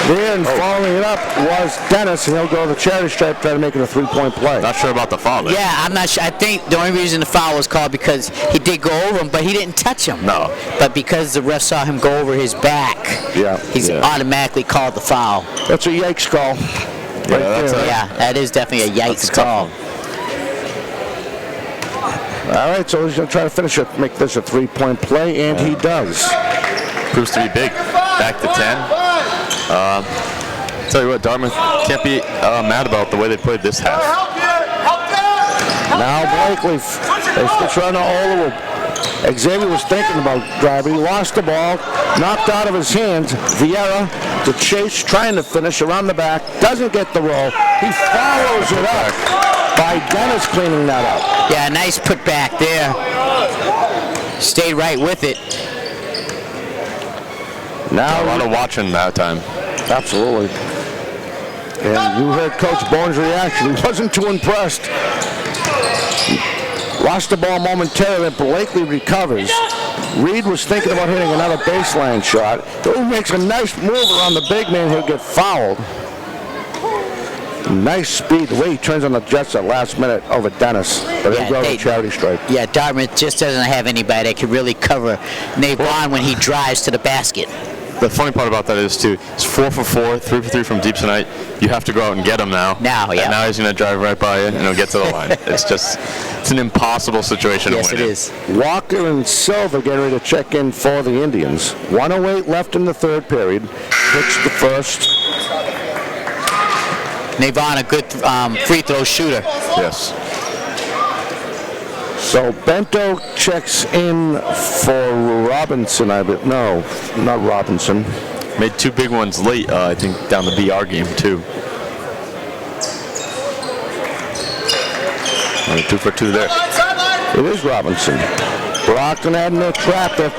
there and following it up was Dennis, and he'll go to the charity stripe, try to make it a 3-point play. Not sure about the foul there. Yeah, I'm not sure. I think the only reason the foul was called because he did go over him, but he didn't touch him. No. But because the ref saw him go over his back, he's automatically called the foul. That's a yikes call. That is definitely a yikes call. All right, so he's going to try to finish it, make this a 3-point play, and he does. Proves to be big. Back to 10. Tell you what, Dartmouth can't be mad about the way they played this half. Now Blakely, they switch around to Oliver. Xavier was thinking about driving. He lost the ball, knocked out of his hands. Vieira to Chase, trying to finish around the back. Doesn't get the roll. He follows it up by Dennis cleaning that up. Yeah, nice put back there. Stayed right with it. Now a lot of watching that time. Absolutely. And you heard Coach Bowen's reaction. He wasn't too impressed. Lost the ball momentarily, and Blakely recovers. Reed was thinking about hitting another baseline shot. He makes a nice move around the big man. He'll get fouled. Nice speed. The way he turns on the Jets at last minute over Dennis. But he'll go to the charity stripe. Yeah, Dartmouth just doesn't have anybody that can really cover Nate Bond when he drives to the basket. The funny part about that is, too, he's 4 for 4, 3 for 3 from deep tonight. You have to go out and get him now. And now he's going to drive right by you, and he'll get to the line. It's an impossible situation to win. Yes, it is. Walker and Silva getting ready to check in for the Indians. 1:08 left in the third period. Hits the first. Navon, a good free throw shooter. Yes. So Bento checks in for Robinson, no, not Robinson. Made 2 big ones late, I think, down the BR game, too. 2 for 2 there. It is Robinson. Brockton had no trap there.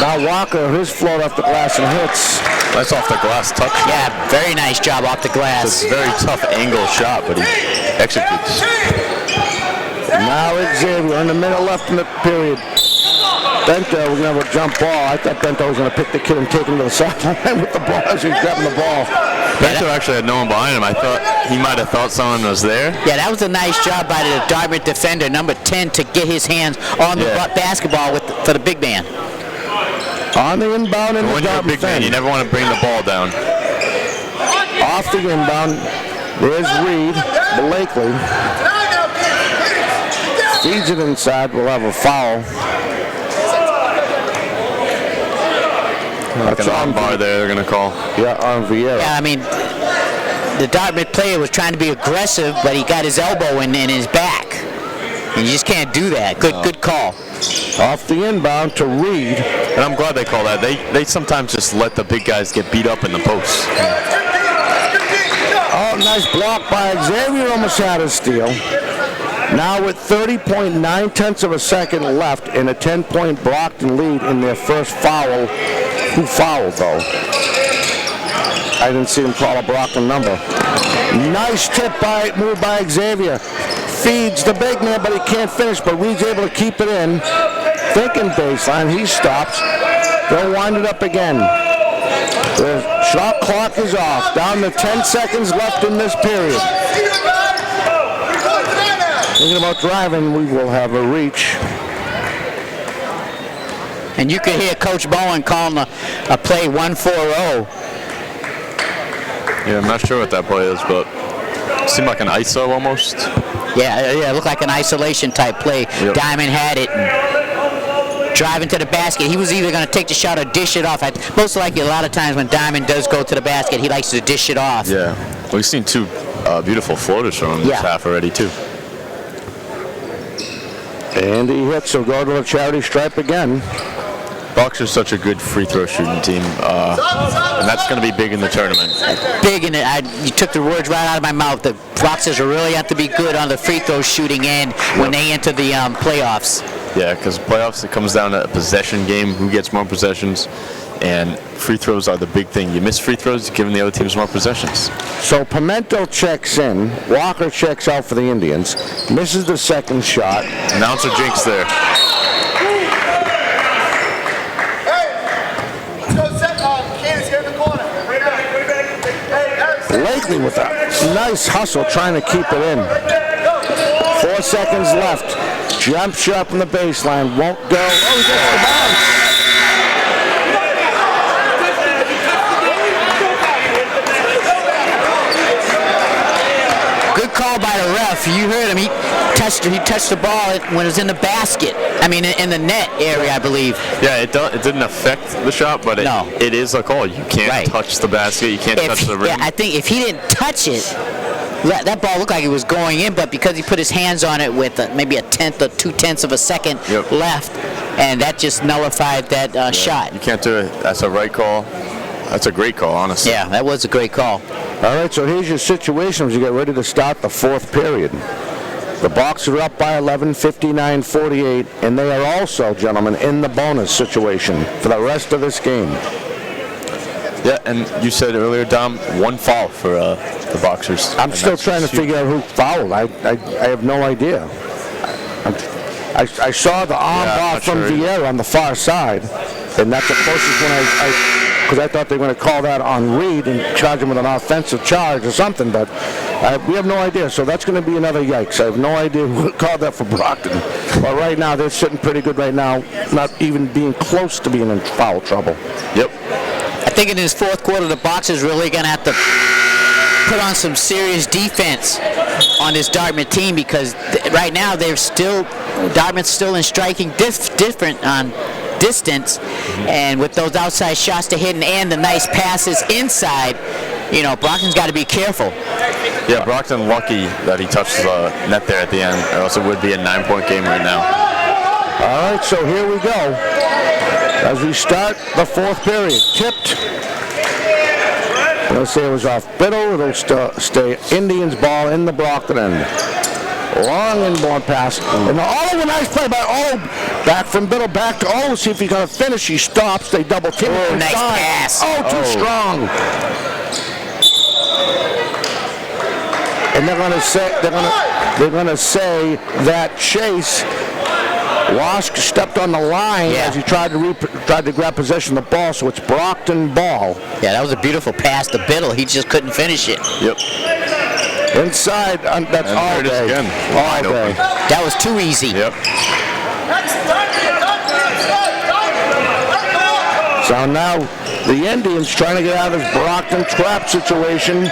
Now Walker, his float off the glass and hits. That's off the glass touch. Yeah, very nice job off the glass. It's a very tough angle shot, but he executes. Now Xavier in the minute left in the period. Bento was going to have a jump ball. I thought Bento was going to pick the kid and take him to the sideline with the ball as he was grabbing the ball. Bento actually had no one behind him. I thought he might have thought someone was there. Yeah, that was a nice job by the Dartmouth defender, number 10, to get his hands on the basketball for the big man. On the inbound in the When you're a Dartmouth big man, you never want to bring the ball down. Off the inbound, there's Reed, Blakely. Feeds it inside, we'll have a foul. Like an arm bar there, they're going to call. Yeah, on Vieira. Yeah, I mean, the Dartmouth player was trying to be aggressive, but he got his elbow in his back. And you just can't do that. Good call. Off the inbound to Reed. And I'm glad they call that. They sometimes just let the big guys get beat up in the post. Oh, nice block by Xavier, almost had a steal. Now with 30.9 of a second left in a 10-point Brockton lead in their first foul. Who fouled, though? I didn't see him call a Brockton number. Nice move by Xavier. Feeds the big man, but he can't finish, but Reed's able to keep it in. Thinking baseline, he stops. They'll wind it up again. The shot clock is off. Down to 10 seconds left in this period. Thinking about driving, we will have a reach. And you could hear Coach Bowen calling a play 1-4-0. Yeah, I'm not sure what that play is, but it seemed like an ISO almost. Yeah, it looked like an isolation type play. Yep. Diamond had it. And driving to the basket. He was either going to take the shot or dish it off. Most likely, a lot of times when Diamond does go to the basket, he likes to dish it off. Yeah. Well, we've seen two beautiful floaters from him this half already, too. And he hits, so go to the charity stripe again. Bucks are such a good free throw shooting team, and that's going to be big in the tournament. Big in it. You took the words right out of my mouth. The Boxers really have to be good on the free throw shooting end when they enter the playoffs. Yeah, because playoffs, it comes down to a possession game, who gets more possessions, and free throws are the big thing. You miss free throws, you're giving the other teams more possessions. So Pimento checks in, Walker checks out for the Indians, misses the second shot. Announcer jinx there. Blakely with a nice hustle trying to keep it in. 4 seconds left. Jump shot from the baseline. Won't go. Oh, he gets the bounce. Good call by the ref. You heard him. He touched the ball when it was in the basket. I mean, in the net area, I believe. Yeah, it didn't affect the shot, but it is a call. You can't touch the basket. You can't touch the rim. Yeah, I think if he didn't touch it, that ball looked like it was going in, but because he put his hands on it with maybe a tenth or 2/10 of a second left, and that just nullified that shot. You can't do it. That's a right call. That's a great call, honestly. Yeah, that was a great call. All right, so here's your situation as you get ready to start the fourth period. The Bucks are up by 11, 59-48, and they are also, gentlemen, in the bonus situation for the rest of this game. Yeah, and you said earlier, Dom, one foul for the Boxers. I'm still trying to figure out who fouled. I have no idea. I saw the arm bar from Vieira on the far side, and that's the closest one because I thought they were going to call that on Reed and charge him with an offensive charge or something, but we have no idea. So that's going to be another yikes. I have no idea who called that for Brockton. But right now, they're sitting pretty good right now, not even being close to being in foul trouble. Yep. I think in this fourth quarter, the Boxers really going to have to put on some serious defense on this Dartmouth team because right now Dartmouth's still in striking different on distance, and with those outside shots to hit and the nice passes inside, Brockton's got to be careful. Yeah, Brockton lucky that he touched the net there at the end, or else it would be a 9-point game right now. All right, so here we go. As we start the fourth period, tipped. Let's say it was off Biddle. It'll stay Indians ball in the Brockton end. Long inbound pass. And a nice play by back from Biddle back to see if he's going to finish. He stops. They double team. Oh, nice pass. Too strong. And they're going to say that Chase Wask stepped on the line as he tried to grab possession of the ball, so it's Brockton ball. Yeah, that was a beautiful pass to Biddle. He just couldn't finish it. Yep. Inside, that's all there it is day. again. All Wide day. open. That was too easy. Yep. So now the Indians trying to get out of this Brockton trap situation.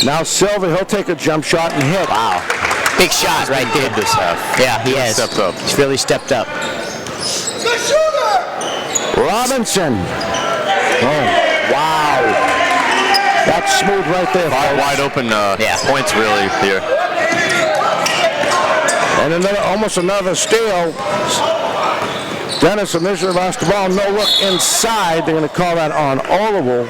Now Silva, he'll take a jump shot and hit. Wow. Big shot right there. This half. Yeah, he has. Stepped up. He's really stepped up. Robinson. Oh, wow. That's smooth right there. Wide open points really here. And almost another steal. Dennis initially lost the ball. No look inside. They're going to call that on Oliver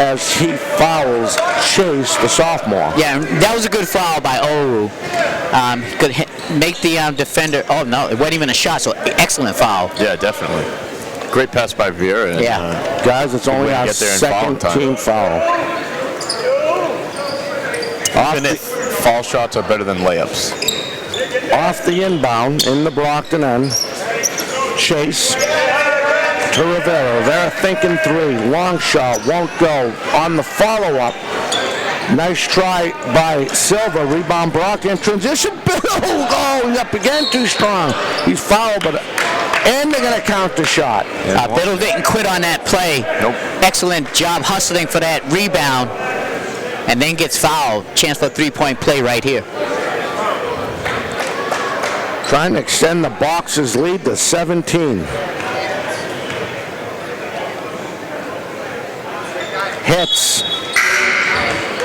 as he fouls Chase, the sophomore. Yeah, that was a good foul by Oru. Could make the defender. Oh no, it wasn't even a shot. So excellent foul. Yeah, definitely. Great pass by Vieira. And, guys, it's only our second team foul. Even if foul shots are better than layups. Off the inbound in the Brockton end. Chase to Rivera. Rivera thinking three. Long shot. Won't go. On the follow-up. Nice try by Silva. Rebound Brockton. Transition. Oh, he's up again. Too strong. He's fouled, but... And they're going to count the shot. Biddle didn't quit on that play. Nope. Excellent job hustling for that rebound. And then gets fouled. Chance for a three-point play right here. Trying to extend the Boxers' lead to 17. Hits.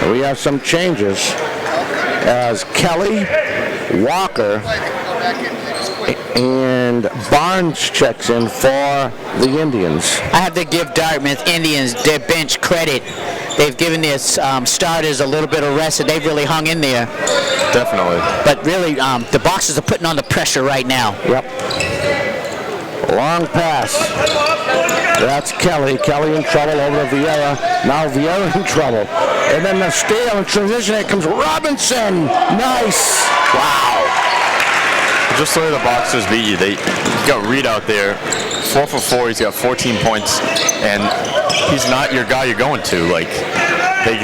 We have some changes as Kelly, Walker, and Barnes checks in for the Indians. I have to give Dartmouth Indians their bench credit. They've given their starters a little bit of rest, and they've really hung in there. Definitely. But really, the Boxers are putting on the pressure right now. Yep. Long pass. That's Kelly. Kelly in trouble over to Vieira. Now Vieira in trouble. And then the steal and transition. Here comes Robinson. Nice. Wow. Just the way the Boxers beat you. They got Reed out there, 4 for 4. He's got 14 points, and he's not your guy you're going to. Like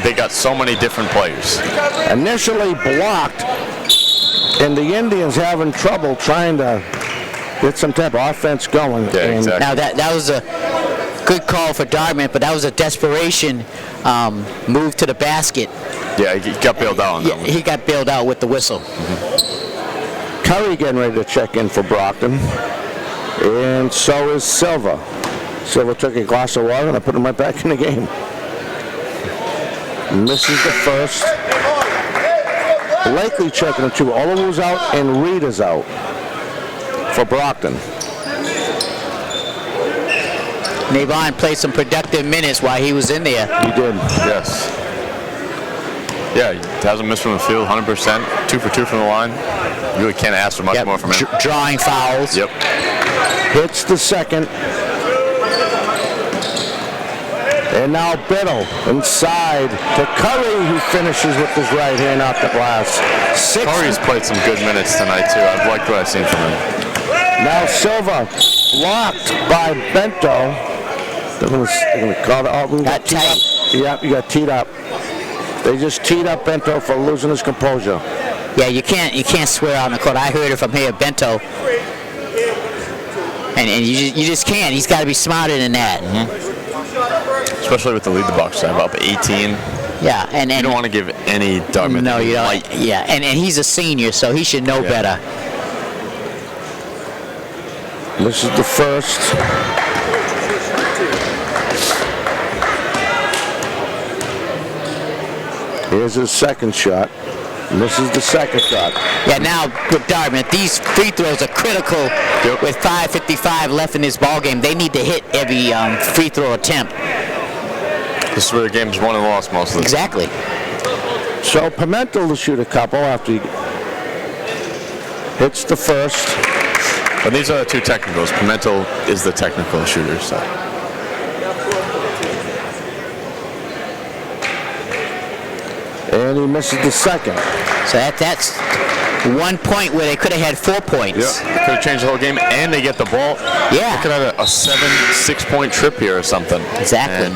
they got so many different players. Initially blocked, and the Indians having trouble trying to get some type of offense going. Yeah, exactly. Now that was a good call for Dartmouth, but that was a desperation move to the basket. Yeah, he got bailed out on that one. He got bailed out with the whistle. Curry getting ready to check in for Brockton, and so is Silva. Silva took a glass of water and I put him right back in the game. Misses the first. Blakely checking it too. Oliver's out and Reed is out for Brockton. Navon played some productive minutes while he was in there. He did. Yes. Yeah, he hasn't missed from the field, 100%, 2 for 2 from the line. You really can't ask for much more from him. Drawing fouls. Yep. Hits the second. And now Biddle inside to Curry, who finishes with his right hand off the glass. Curry's played some good minutes tonight, too. I've liked what I've seen from him. Now Silva blocked by Bento. They're going to call it. Oh, we got teed up. Yeah, you got teed up. They just teed up Bento for losing his composure. Yeah, you can't swear out in the court. I heard it from here, Bento. And you just can't. He's got to be smarter than that. Mm-hmm. Especially with the lead the Bucks have up 18. Yeah, and you don't want to give any Dartmouth. No, you don't. Light. Yeah, and he's a senior, so he should know better. This is the first. Here's his second shot. And this is the second shot. Yeah, now with Dartmouth, these free throws are critical. Yep. With 5:55 left in this ball game. They need to hit every free throw attempt. This is where the game's won and lost most of the time. Exactly. So Pimentel will shoot a couple after he hits the first. But these are the two technicals. Pimentel is the technical shooter, so. And he misses the second. So that's 1 point where they could have had 4 points. Yeah, could have changed the whole game, and they get the ball. Yeah. They could have had a 7-6 point trip here or something. Exactly. And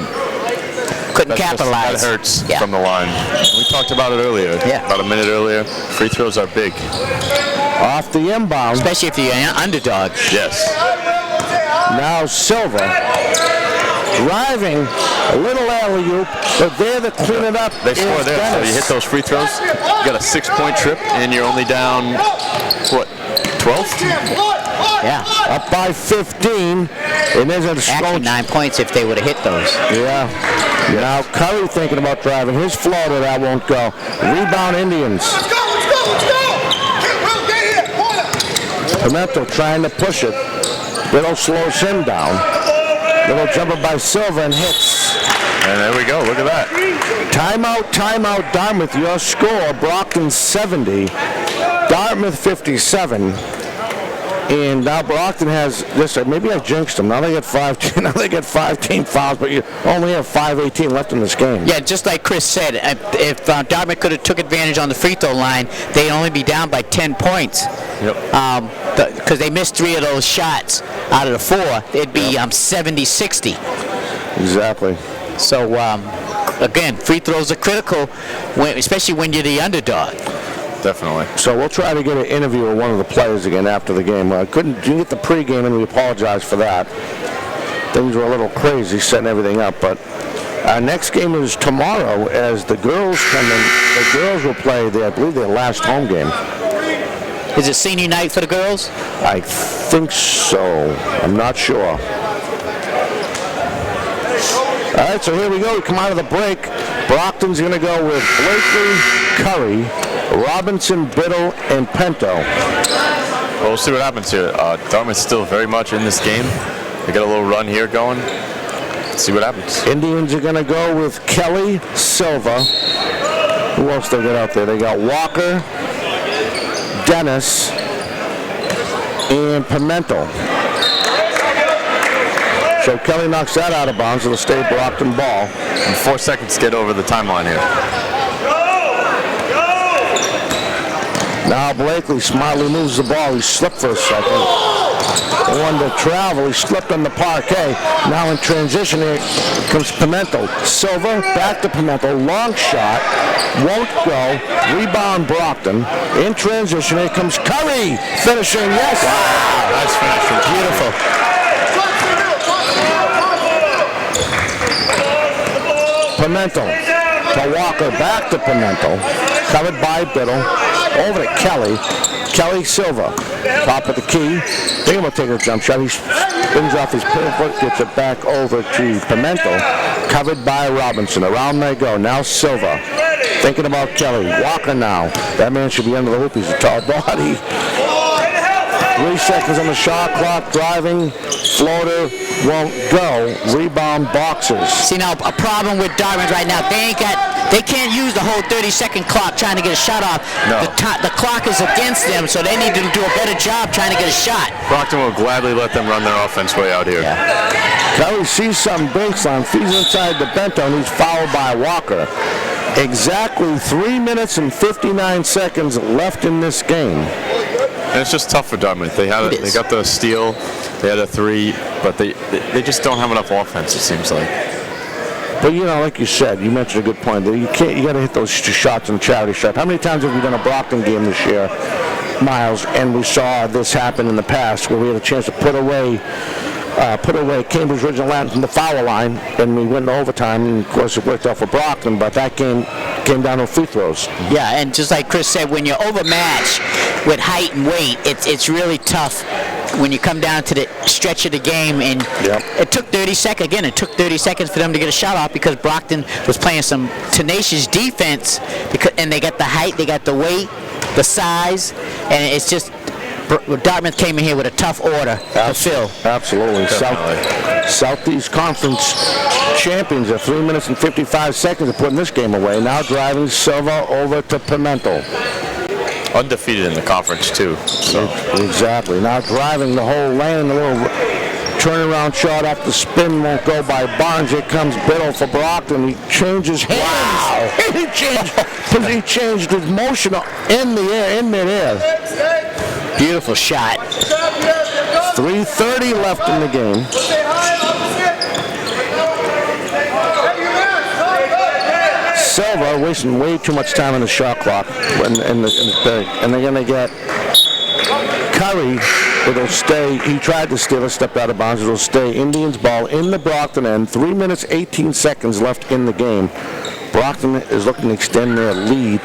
couldn't that capitalize. hurts Yeah. from the line. We talked about it earlier. Yeah. About a minute earlier. Free throws are big. Off the inbound. Especially if you're an underdog. Yes. Now Silva driving a little alley-oop, but there to clean it up. They score is there. So Dennis. you hit those free throws, you got a 6 point trip, and you're only down, what, 12? Yeah. Up by 15, and there's a Actually, strong. 9 points if they would have hit those. Yeah. Now Curry thinking about driving his floater, that won't go. Rebound Indians. Let's go, let's go, let's go! Will, get here, corner! Pimento trying to push it. Little slows him down. Little jumper by Silva and hits. And there we go. Look at that. Timeout, timeout, Dartmouth. Your score, Brockton 70, Dartmouth 57. And now Brockton has this. Maybe I jinxed them. Now they get 5. Now they get 5 team fouls, but you only have 5:18 left in this game. Yeah, just like Chris said, if Dartmouth could have took advantage on the free throw line, they'd only be down by 10 points. Yep. Because they missed 3 of those shots out of the 4, it'd be 70-60. Exactly. So again, free throws are critical, especially when you're the underdog. Definitely. So we'll try to get an interview with one of the didn't get the pregame, and we apologize for that. Things were a little crazy setting everything up, but our next game is tomorrow as the girls come in. The girls will play, I believe, their last home game. Is it senior night for the girls? I think so. I'm not sure. All right, so here we go. We come out of the break. Brockton's going to go with Blakely, Curry, Robinson, Biddle, and Pinto. Well, we'll see what happens here. Dartmouth's still very much in this game. They got a little run here going. Let's see what happens. Indians are going to go with Kelly, Silva. Who else they got out there? They got Walker, Dennis, and Pimento. So Kelly knocks that out of bounds. It'll stay Brockton ball. And 4 seconds to get over the timeline here. Now Blakely smartly moves the ball. He slipped for a second. He wanted to travel. He slipped on the parquet. Now in transition here comes Pimento. Silva back to Pimento. Long shot. Won't go. Rebound Brockton. In transition here comes Curry. Finishing. Yes. Wow, nice finish. Beautiful. Pimento to Walker, back to Pimento, covered by Biddle, over to Kelly. Kelly Silva, top of the key. Think about taking a jump shot. He spins off his pivot, gets it back over to Pimento, covered by Robinson. Around they go. Now Silva, thinking about Kelly. Walker now. That man should be under the hoop. He's a tall body. 3 seconds on the shot clock. Driving. Floater won't go. Rebound Boxers. See now, a problem with Dartmouth right now, they can't use the whole 30-second clock trying to get a shot off. No. The clock is against them, so they need to do a better job trying to get a shot. Brockton will gladly let them run their offense way out here. Yeah. Kelly sees some baseline, feeds inside the Bento, and he's fouled by Walker. Exactly 3 minutes and 59 seconds left in this game. And it's just tough for Dartmouth. They got the steal, they had a 3, but they just don't have enough offense, it seems like. But you know, like you said, you mentioned a good point. You got to hit those shots in charity shot. How many times have we done a Brockton game this year, Miles, and we saw this happen in the past where we had a chance to put away Cambridge Ridge and Latin from the foul line, and we went to overtime, and of course it worked out for Brockton, but that game came down to free throws. Yeah, and just like Chris said, when you're overmatched with height and weight, it's really tough when you come down to the stretch of the game, and it took 30 seconds. Again, it took 30 seconds for them to get a shot off because Brockton was playing some tenacious defense, and they got the height, they got the weight, the size, and it's just Dartmouth came in here with a tough order to fill. Absolutely. Southeast Conference champions are 3 minutes and 55 seconds of putting this game away. Now driving Silva over to Pimento. Undefeated in the conference, too. So. Exactly. Now driving the whole lane, a little turnaround shot off the spin won't go by Barnes. Here comes Biddle for Brockton. He changes hands. Wow! he changed his motion in the air, in midair. Beautiful shot. 3:30 left in the game. Silva wasting way too much time on the shot clock, and they're going to get Curry. It'll stay. He tried to steal a step out of bounds. It'll stay Indians ball in the Brockton end. 3 minutes, 18 seconds left in the game. Brockton is looking to extend their lead.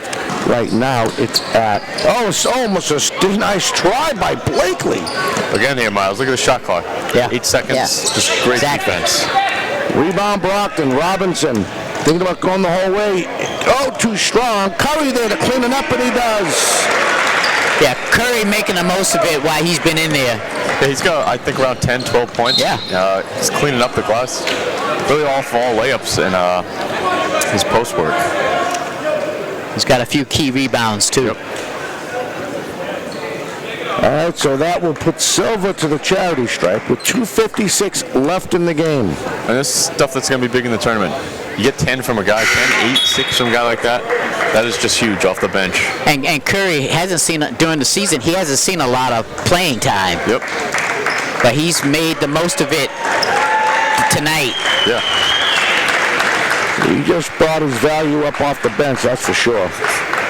Right now, it's at, it's almost a nice try by Blakely. Again here, Miles, look at the shot clock. Yeah. 8 seconds, just great defense. Rebound Brockton, Robinson, thinking about going the whole way. Oh, too strong. Curry there to clean it up, and he does. Yeah, Curry making the most of it while he's been in there. Yeah, he's got, I think, around 10, 12 points. Yeah. He's cleaning up the glass. Really all layups and his post work. He's got a few key rebounds, too. Yep. All right, so that will put Silva to the charity stripe with 2:56 left in the game. And this is stuff that's going to be big in the tournament. You get 10 from a guy, 10, 8, 6 from a guy like that. That is just huge off the bench. And Curry hasn't seen, during the season, he hasn't seen a lot of playing time. Yep. But he's made the most of it tonight. Yeah. He just brought his value up off the bench, that's for sure.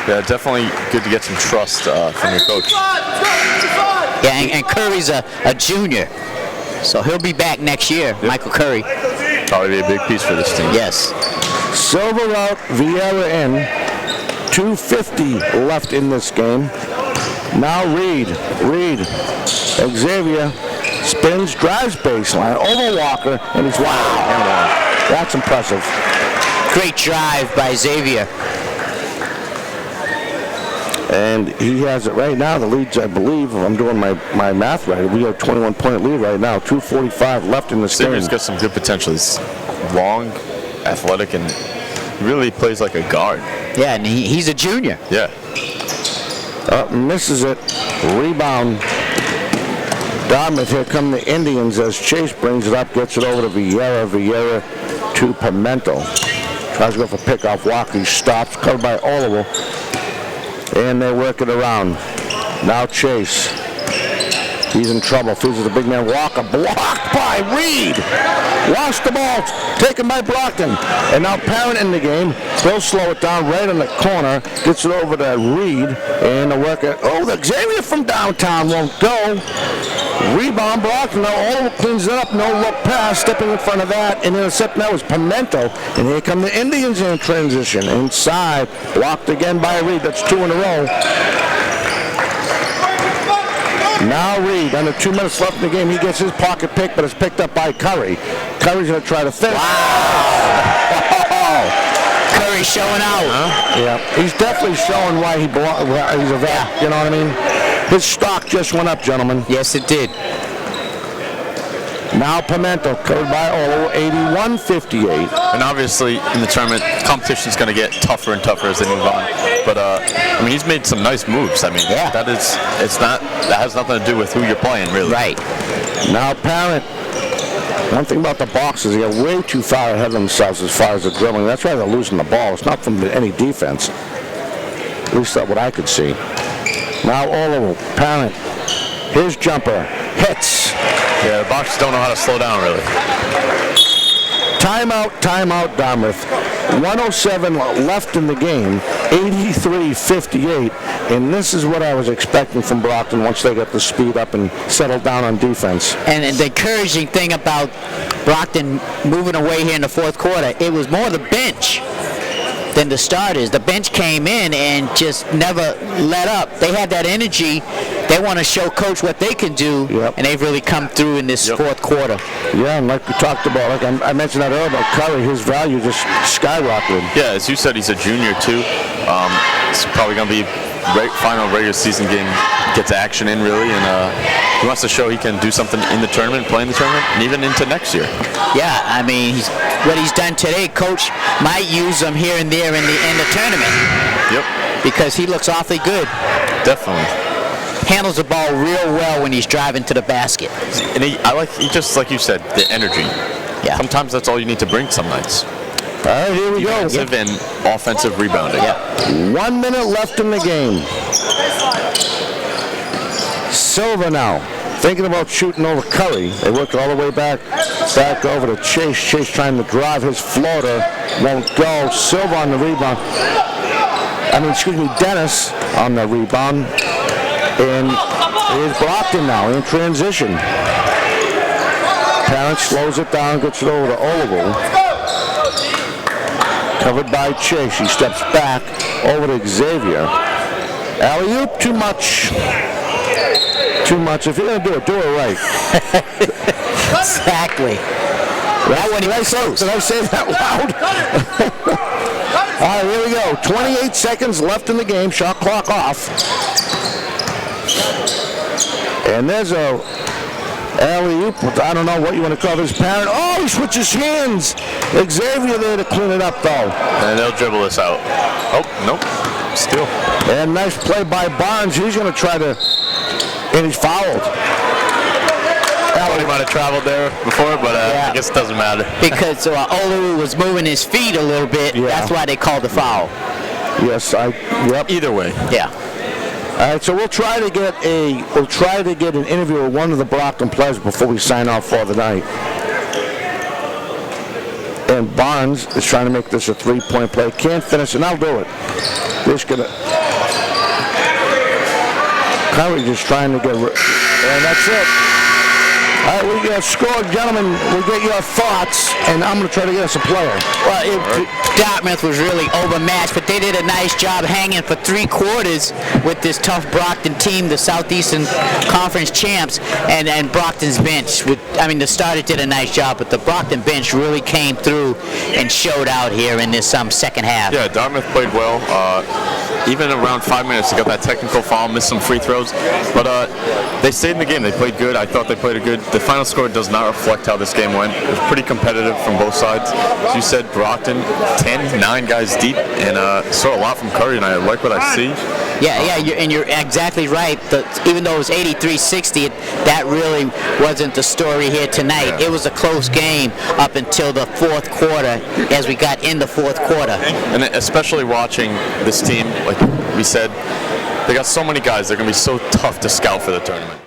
Yeah, definitely good to get some trust from your coach. Yeah, and Curry's a junior, so he'll be back next year, yep. Michael Curry. Probably be a big piece for this team. Yes. Silva out, Vieira in. 2:50 left in this game. Now Reed. Xavier spins, drives baseline, over Walker, and he's wow. That's impressive. Great drive by Xavier. And he has it right now. The lead's, I believe, if I'm doing my math right, we have a 21-point lead right now. 2:45 left in this game. Xavier's got some good potential. He's long, athletic, and really plays like a guard. Yeah, and he's a junior. Yeah. Misses it. Rebound. Dartmouth. Here come the Indians as Chase brings it up, gets it over to Vieira. Vieira to Pimento. Tries to go for pickoff. Walker. He stops. Covered by Oliver. And they work it around. Now Chase. He's in trouble. Feeds it to the big man Walker. Blocked by Reed. Lost the ball. Taken by Brockton. And now Parent in the game. They'll slow it down right in the corner. Gets it over to Reed. And the worker. Oh, the Xavier from downtown won't go. Rebound Brockton. Now Oliver cleans it up. No look pass. Stepping in front of that. And intercepting that was Pimento. And here come the Indians in transition. Inside. Blocked again by Reed. That's 2 in a row. Now Reed, under 2 minutes left in the game, he gets his pocket pick, but it's picked up by Curry. Curry's going to try to finish. Wow! Curry showing out. Huh? Yeah, he's definitely showing why he's a vet. You know what I mean? His stock just went up, gentlemen. Yes, it did. Now Pimento, covered by Olo, 81-58. And obviously, in the tournament, competition's going to get tougher and tougher as they move on. But I mean, he's made some nice moves. I mean, yeah. that has nothing to do with who you're playing, really. Right. Now Parent. One thing about the Boxers, they get way too far ahead of themselves as far as the dribbling. That's why they're losing the ball. It's not from any defense. At least that's what I could see. Now Olo, Parent. His jumper hits. Yeah, the Boxers don't know how to slow down, really. Timeout, Dartmouth. 107 left in the game, 83-58, and this is what I was expecting from Brockton once they got the speed up and settled down on defense. And the encouraging thing about Brockton moving away here in the fourth quarter, it was more the bench than the starters. The bench came in and just never let up. They had that energy. They want to show Coach what they can do, and they've really come through in this fourth quarter. Yeah, and like we talked about, like I mentioned that earlier about Curry, his value just skyrocketed. Yeah, as you said, he's a junior too. It's probably going to be final regular season game, gets action in really, and he wants to show he can do something in the tournament, play in the tournament, and even into next year. Yeah, I mean, what he's done today, Coach might use him here and there in the tournament. Yep. Because he looks awfully good. Definitely. handles the ball real well when he's driving to the basket. And he just like you said, the energy. Yeah. Sometimes that's all you need to bring some nights. All right, here we go. Defensive and offensive rebounding. Yeah. 1 minute left in the game. Silva now, thinking about shooting over Curry. They work all the way back over to Chase. Chase trying to drive his floater. Won't go. Silva on the rebound. Dennis on the rebound. And here's Brockton now in transition. Parent slows it down, gets it over to Oliver. Covered by Chase. He steps back over to Xavier. Alley-oop, too much. Too much. If you're going to do it right. Exactly. Did I say that loud? All right, here we go. 28 seconds left in the game. Shot clock off. And there's a alley-oop. I don't know what you want to call this. Parent. Oh, he switches hands. Xavier there to clean it up, though. And they'll dribble this out. Oh, nope. Still. And nice play by Barnes. He's going to try to... And he's fouled. He might have traveled there before, but I guess it doesn't matter. Because Olu was moving his feet a little bit. Yeah. That's why they called the foul. Yes, yep. Either way. Yeah. All right, so we'll try to get an interview with one of the Brockton players before we sign off for the night. And Barnes is trying to make this a three-point play. Can't finish, and I'll do it. Just gonna. Curry just trying to get, and that's it. All right, we got scored, gentlemen. We'll get your thoughts, and I'm going to try to get us a player. Well, Dartmouth was really overmatched, but they did a nice job hanging for 3 quarters with this tough Brockton team, the Southeastern Conference champs, and Brockton's bench. The starter did a nice job, but the Brockton bench really came through and showed out here in this second half. Yeah, Dartmouth played well. Even around 5 minutes, they got that technical foul, missed some free throws, but they stayed in the game. They played good. I thought they played a good. The final score does not reflect how this game went. It was pretty competitive from both sides. As you said, Brockton, 9 guys deep, and saw a lot from Curry, and I like what I see. Yeah, you're exactly right. Even though it was 83-60, that really wasn't the story here tonight. Yeah. It was a close game up until the fourth quarter, as we got in the fourth quarter. And especially watching this team, like we said, they got so many guys. They're going to be so tough to scout for the tournament.